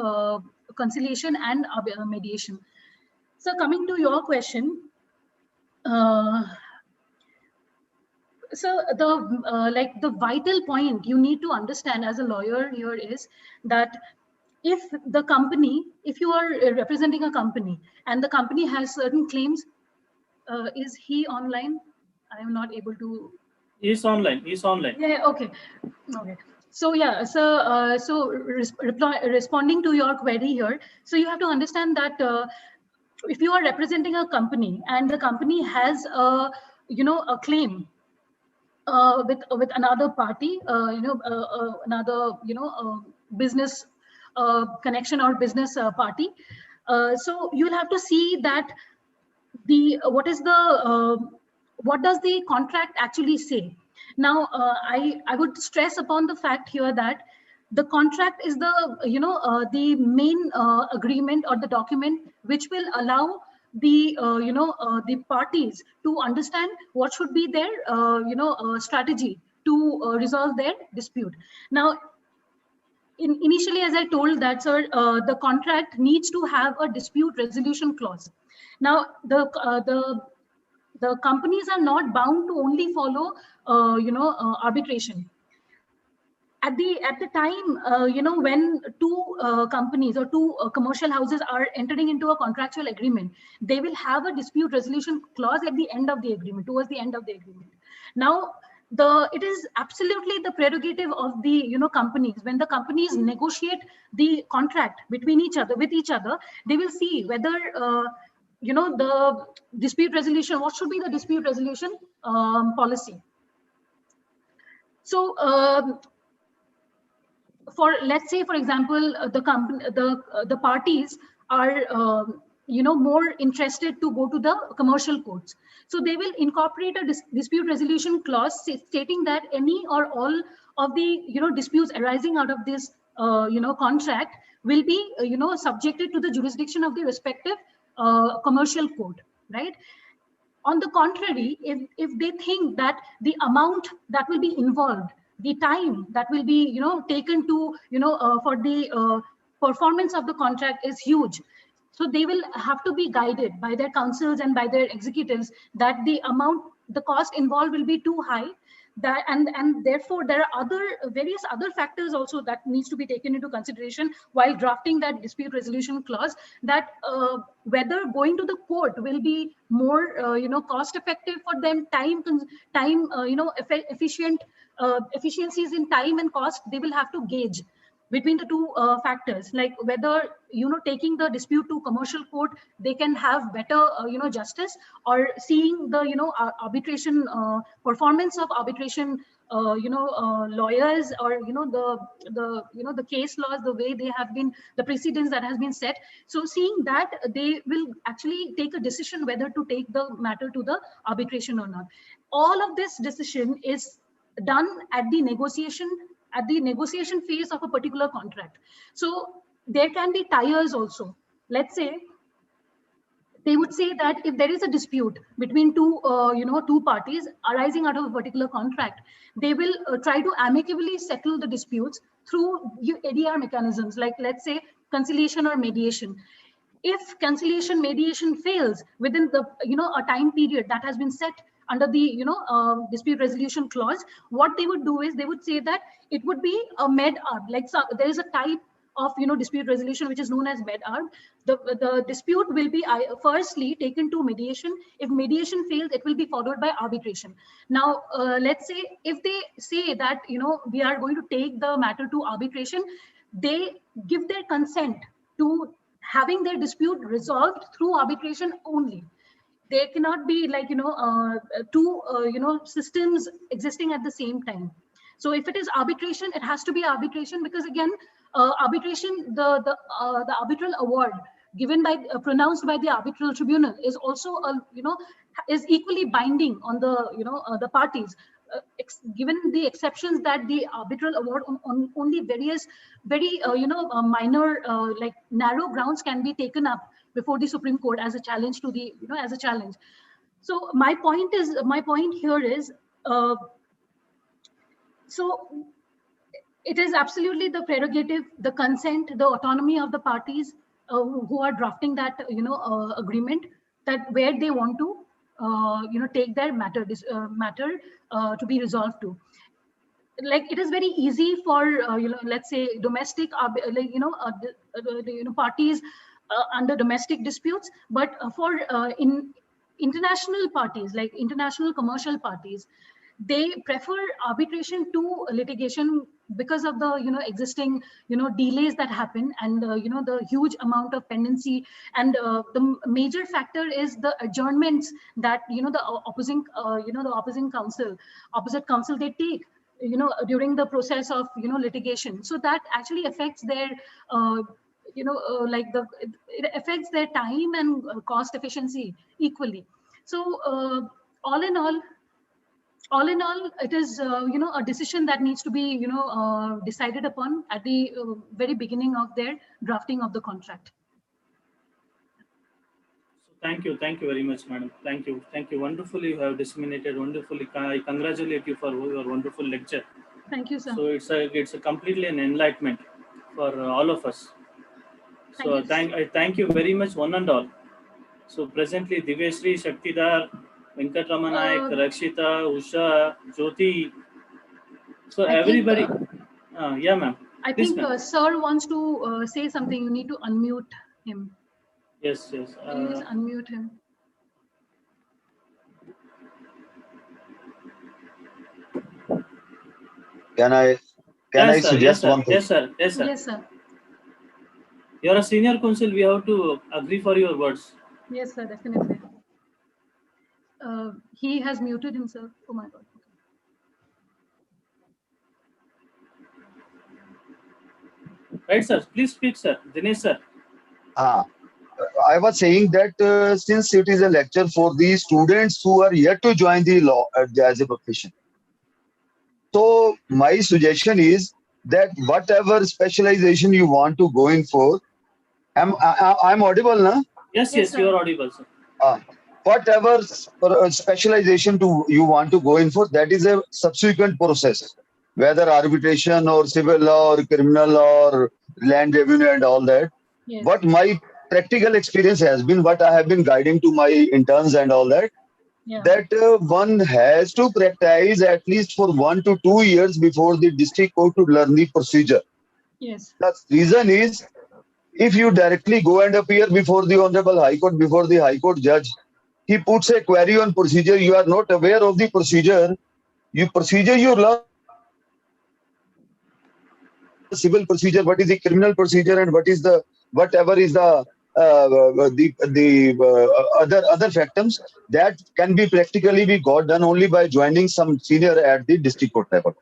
conciliation and mediation. So coming to your question, so the vital point you need to understand as a lawyer here is that if you are representing a company and the company has certain claims, is he online? I am not able to. He's online. Yeah. Okay. So yeah, so responding to your query here, so you have to understand that if you are representing a company and the company has a claim with another party, another business connection or business party, so you'll have to see that what does the contract actually say. Now I would stress upon the fact here that the contract is the main agreement or the document which will allow the the parties to understand what should be their strategy to resolve their dispute. Now initially, as I told that, sir, the contract needs to have a dispute resolution clause. Now the companies are not bound to only follow arbitration. At the time when two companies or two commercial houses are entering into a contractual agreement, they will have a dispute resolution clause at the end of the agreement, towards the end of the agreement. Now it is absolutely the prerogative of the companies. When the companies negotiate the contract between each other with each other, they will see whether the dispute resolution, what should be the dispute resolution policy. So for, let's say, for example, the company, the parties are more interested to go to the commercial courts, so they will incorporate a dispute resolution clause stating that any or all of the disputes arising out of this contract will be subjected to the jurisdiction of the respective commercial court, right? On the contrary, if they think that the amount that will be involved, the time that will be taken to for the performance of the contract is huge, so they will have to be guided by their counsels and by their executives that the amount, the cost involved will be too high, that and therefore there are various other factors also that needs to be taken into consideration while drafting that dispute resolution clause, that whether going to the court will be more cost effective for them, efficient, efficiencies in time and cost, they will have to gauge between the two factors, like whether taking the dispute to commercial court they can have better justice, or seeing the arbitration performance of arbitration lawyers, or the case laws, the way they have been, the precedents that has been set. So seeing that, they will actually take a decision whether to take the matter to the arbitration or not. All of this decision is done at the negotiation phase of a particular contract. So there can be tires also. Let's say they would say that if there is a dispute between two parties arising out of a particular contract, they will try to amicably settle the disputes through ADR mechanisms, like, let's say, conciliation or mediation. If conciliation mediation fails within the a time period that has been set under the dispute resolution clause, what they would do is they would say that it would be a med arb, like, so there is a type of dispute resolution which is known as med arb. The dispute will be firstly taken to mediation. If mediation fails, it will be followed by arbitration. Now let's say if they say that we are going to take the matter to arbitration, they give their consent to having their dispute resolved through arbitration only. There cannot be, like, two systems existing at the same time. So if it is arbitration, it has to be arbitration, because again, arbitration, the arbitral award given by pronounced by the arbitral tribunal is also is equally binding on the the parties, given the exceptions that the arbitral award on only various very minor like narrow grounds can be taken up before the Supreme Court as a challenge to the as a challenge. So my point here is so it is absolutely the prerogative, the consent, the autonomy of the parties who are drafting that agreement, that where they want to take their matter to be resolved to. Like, it is very easy for let's say domestic parties under domestic disputes, but for in international parties, like international commercial parties, they prefer arbitration to litigation because of the existing delays that happen, and the huge amount of pendency, and the major factor is the adjournments that the opposing opposite counsel they take during the process of litigation. So that actually affects their it affects their time and cost efficiency equally. So all in all, it is a decision that needs to be decided upon at the very beginning of their drafting of the contract. So thank you very much, madam. Thank you. Wonderfully, you have disseminated wonderfully. I congratulate you for your wonderful lecture. Thank you, sir. So it's a completely an enlightenment for all of us. So I thank you very much, one and all. So presently, Diveshri, Shaktidar, Venkatramanaik, Rakshita, Usha, Jyoti. So everybody, yeah, ma'am. I think sir wants to say something. You need to unmute him. Yes. Please unmute him. Can I Yes, sir. Yes, suggest sir. one thing? Yes, sir. Yes, sir. Yes, sir. You are a senior counsel. We have to agree for your words. Yes, sir, definitely. He has muted himself. Oh my God. Right, sir. Please speak, sir. Dinesh, sir. Ah, I was saying that since it is a lecture for the students who are yet to join the law as a profession, so my suggestion is that whatever specialization you want to go in for, I'm audible, na? Yes, Yes, yes. You sir. are audible, sir. Uh, whatever specialization you want to go in for, that is a subsequent process, whether arbitration or civil law or criminal law or land revenue and all that. Yes. What my practical experience has been, what I have been guiding to my interns and all that, Yeah. that one has to practice at least for 1 to 2 years before the district court to learn the procedure. Yes. The reason is, if you directly go and appear before the Honorable High Court, before the High Court judge, he puts a query on procedure. You are not aware of the procedure. You learn what is the civil procedure, what is the criminal procedure, and whatever is the other factors that can be practically be got done only by joining some senior at the district court level.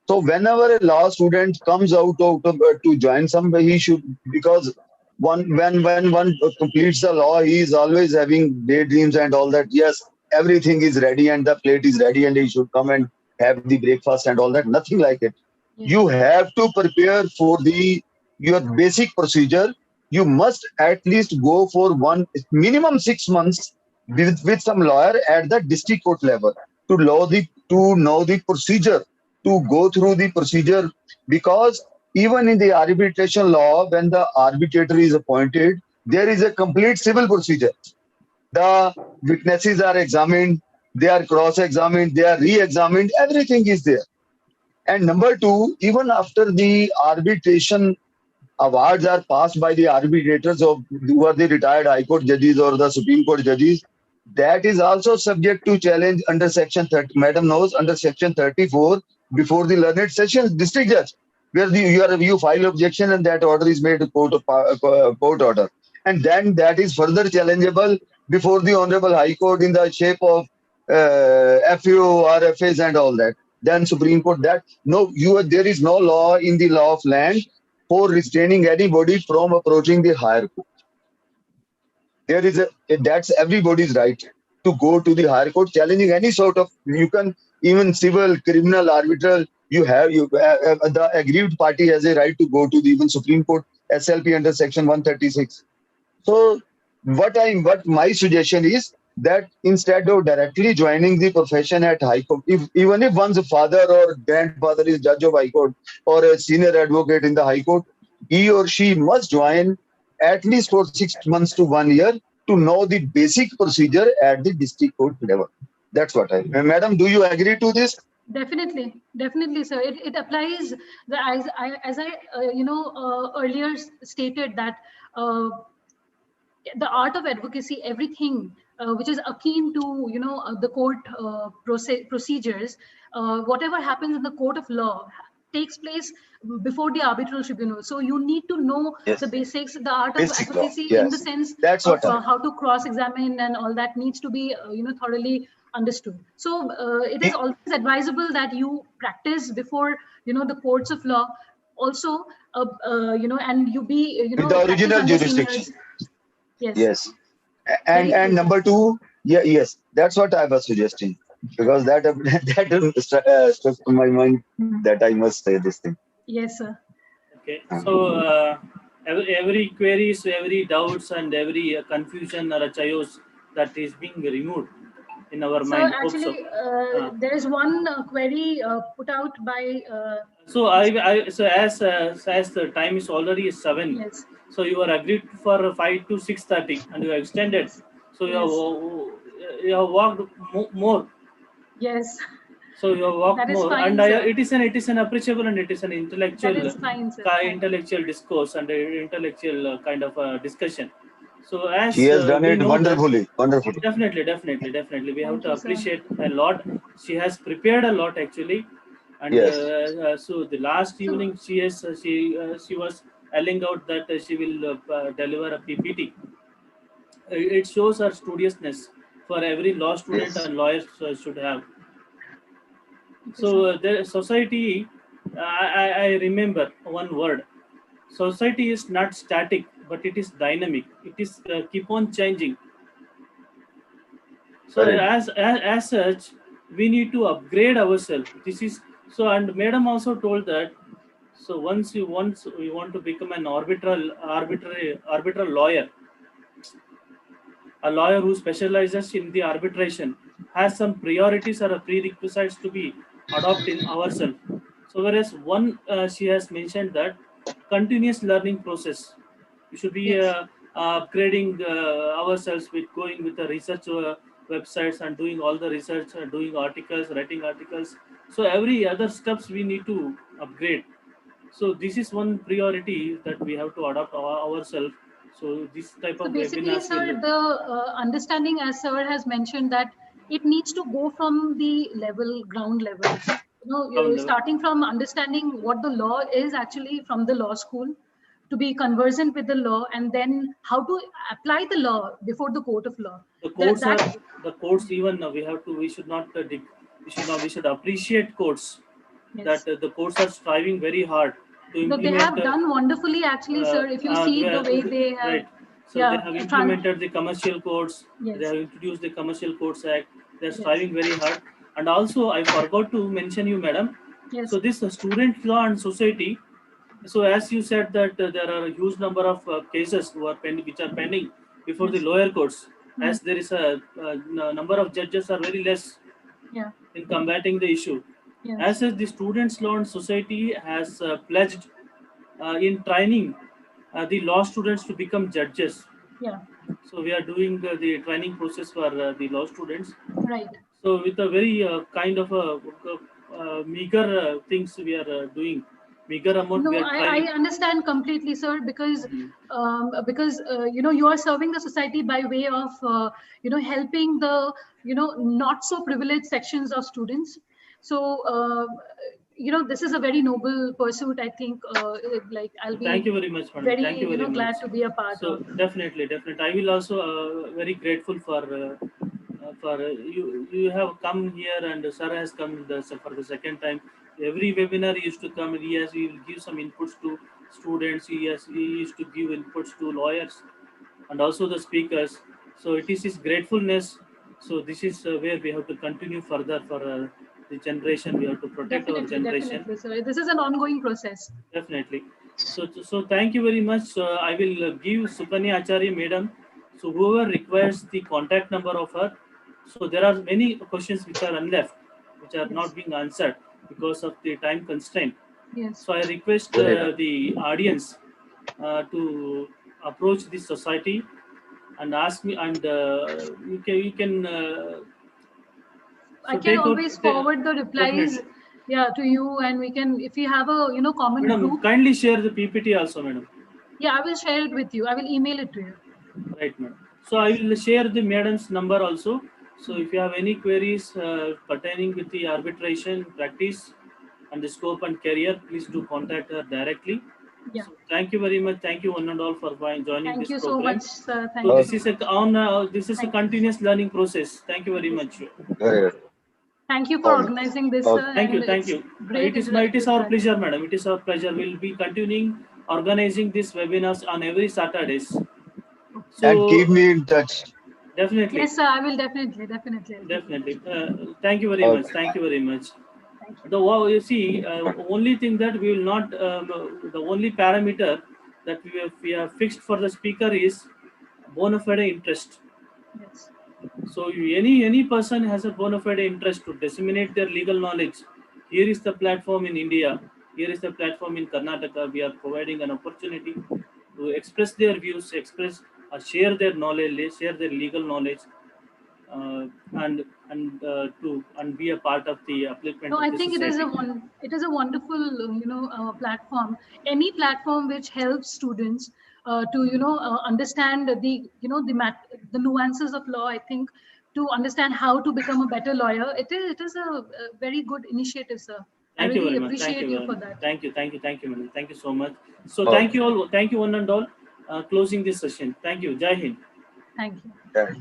So whenever a law student comes out to join somebody, he should, because when one completes the law, he is always having daydreams and all that. Yes, everything is ready and the plate is ready, and he should come and have the breakfast and all that. Nothing like it. Yes. You have to prepare for the your basic procedure. You must at least go for one minimum 6 months with some lawyer at the district court level to know the procedure, to go through the procedure, because even in the arbitration law, when the arbitrator is appointed, there is a complete civil procedure. The witnesses are examined, they are cross-examined, they are re-examined, everything is there. And number two, even after the arbitration awards are passed by the arbitrators of who are the retired High Court judges or the Supreme Court judges, that is also subject to challenge under Section 30. Madam knows, under Section 34 before the learned sessions district judge, where you file objection and that order is made a court order, and then that is further challengeable before the Honorable High Court in the shape of FU, RFAs, and all that. Then Supreme Court. That no, there is no law in the law of land for restraining anybody from approaching the higher court. There is that's everybody's right to go to the higher court, challenging any sort of, you can even civil, criminal, arbitral. The aggrieved party has a right to go to the even Supreme Court, SLP under Section 136. So what my suggestion is that instead of directly joining the profession at High Court, even if one's father or grandfather is judge of High Court or a senior advocate in the High Court, he or she must join at least for 6 months to 1 year to know the basic procedure at the district court level. That's what Madam, do you agree to this? Definitely, definitely, sir. It applies as I earlier stated that the art of advocacy, everything which is akin to the court procedures, whatever happens in the court of law takes place before the arbitral tribunal. So you need to know Yes. the basics, the art of Basic law. advocacy, in the Yes. sense That's of what how to cross-examine, and all that needs to be thoroughly understood. So it is always advisable that you practice before the courts of law also, and you be with the practice original under jurisdiction. seniors. Yes. Yes. Very And true. number two, yes, that's what I was suggesting, because that struck to my mind that I must say this thing. Yes, sir. Okay. So every queries, every doubts, and every confusion or a chaos that is being removed in our So mind. Hope so. actually, there is one query put out by. So so as the time is already 7. Yes. So you are agreed for 5 to 6:30, and you have extended. Yes. So Yes. you have walked more. Yes. So you have walked That is more, fine, and sir. it is an appreciable, and it is an That intellectual is fine, sir. Fine. intellectual discourse and intellectual kind of discussion. So She as has done we it know that, wonderfully. definitely we have Thank to you, sir. appreciate a lot. She has prepared a lot actually, And Yes. so the last So evening she was yelling out that she will deliver a PPT. It shows her studiousness for every law student Yes. and lawyers should have. okay, sir. So the society, I remember one word. Society is not static, but it is dynamic. It is keep on changing. So Correct. as such, we need to upgrade ourselves. This is so. And Madam also told that. So once we want to become an arbitral lawyer, a lawyer who specializes in the arbitration has some priorities or prerequisites to be adopted in ourselves. So whereas one she has mentioned that continuous learning process, we should be Yes. upgrading ourselves with going with the research websites and doing all the research, doing articles, writing articles. So every other steps we need to upgrade. So this is one priority that we have to adopt ourselves. So this type So of basically, webinars will sir, the understanding, as sir has mentioned, that it needs to go from the ground level. ground level. Starting from understanding what the law is actually from the law school, to be conversant with the law, and then how to apply the law before the court of law. The That courts are that the courts even we have to we should not we should appreciate courts yes. that the courts are striving very hard to No, they implement have done wonderfully, actually, uh, sir. If you uh, see the way the- they have, right. So they yeah, have implemented the commercial codes. They yes, have introduced the Commercial Codes Act. They are yes, striving very hard. And also, I forgot to mention you, madam. yes, So this student law and society. So as you said that there are a huge number of cases who are pending, which are pending before the yes, lower courts, mm, as there is a, number of judges are very less yeah, in combating the issue. As yes, such, the Students' Law and Society has pledged in training the law students to become judges. yeah, So we are doing the training process for the law students. right. So with a very kind of a meager things we are doing, meager amount we No, are I trying. understand completely, sir, Mhm. because you are serving the society by way of helping the not so privileged sections of students. So this is a very noble pursuit. I think like I'll Thank be you very much, madam. very Thank you very much. glad to be a part So of. definitely, definitely, I will also very grateful for you. You have come here, and sir has come for the second time. Every webinar he used to come. He will give some inputs to students. He used to give inputs to lawyers and also the speakers. So it is his gratefulness. So this is where we have to continue further for the generation. We have to protect our Definitely, generation. definitely, sir. This is an ongoing process. Definitely. So thank you very much. I will give Sukanya Acharya Madam. So whoever requires the contact number of her. So there are many questions which are unleft, which are Yes, not being answered because of the time constraint. yes. So I request Correct. the audience to approach this society and ask me, and you can I so can take out always forward the replies, definitely. yeah, to you, and we can, if you have a common Madam, group, kindly share the PPT also, madam. yeah, I will share it with you. I will email it to you. Right, madam. So I will share the madam's number also. So Mm. if you have any queries pertaining with the arbitration practice and the scope and career, please do contact her directly. Yeah. So thank you very much. Thank you one and all for joining Thank this you so much, program. sir. So Thank you Okay. so much. this is a Thank you. continuous learning process. Thank you very Yes. much. Correct. Thank you for Okay. organizing this, sir, Okay. Thank and you, thank it's you. great It is our interaction. pleasure, madam. It is our pleasure. We'll be continuing organizing these webinars on every Saturdays. And keep So me in touch. definitely. Yes, sir. I will definitely. I'll keep you Definitely. posted. Thank you very much. Okay. Thank you very much. Thank you. The wow, you see, only thing that we will not, the only parameter that we have fixed for the speaker is bona fide interest. Yes. So any person has a bona fide interest to disseminate their legal knowledge. Here is the platform in India. Here is the platform in Karnataka. We are providing an opportunity to express their views, express, share their knowledge, share their legal knowledge, uh, and be a part of the upliftment No, of I the think society. it is a wonderful platform. Any platform which helps students to understand the nuances of law. I think to understand how to become a better lawyer. It is a very good initiative, sir. Thank you really very much. Thank appreciate you you very for much. that. Thank you, madam. Thank you so much. So Okay. thank you all. Thank you one and all. Closing this session. Thank you. Jai Hind. Thank you. Yeah.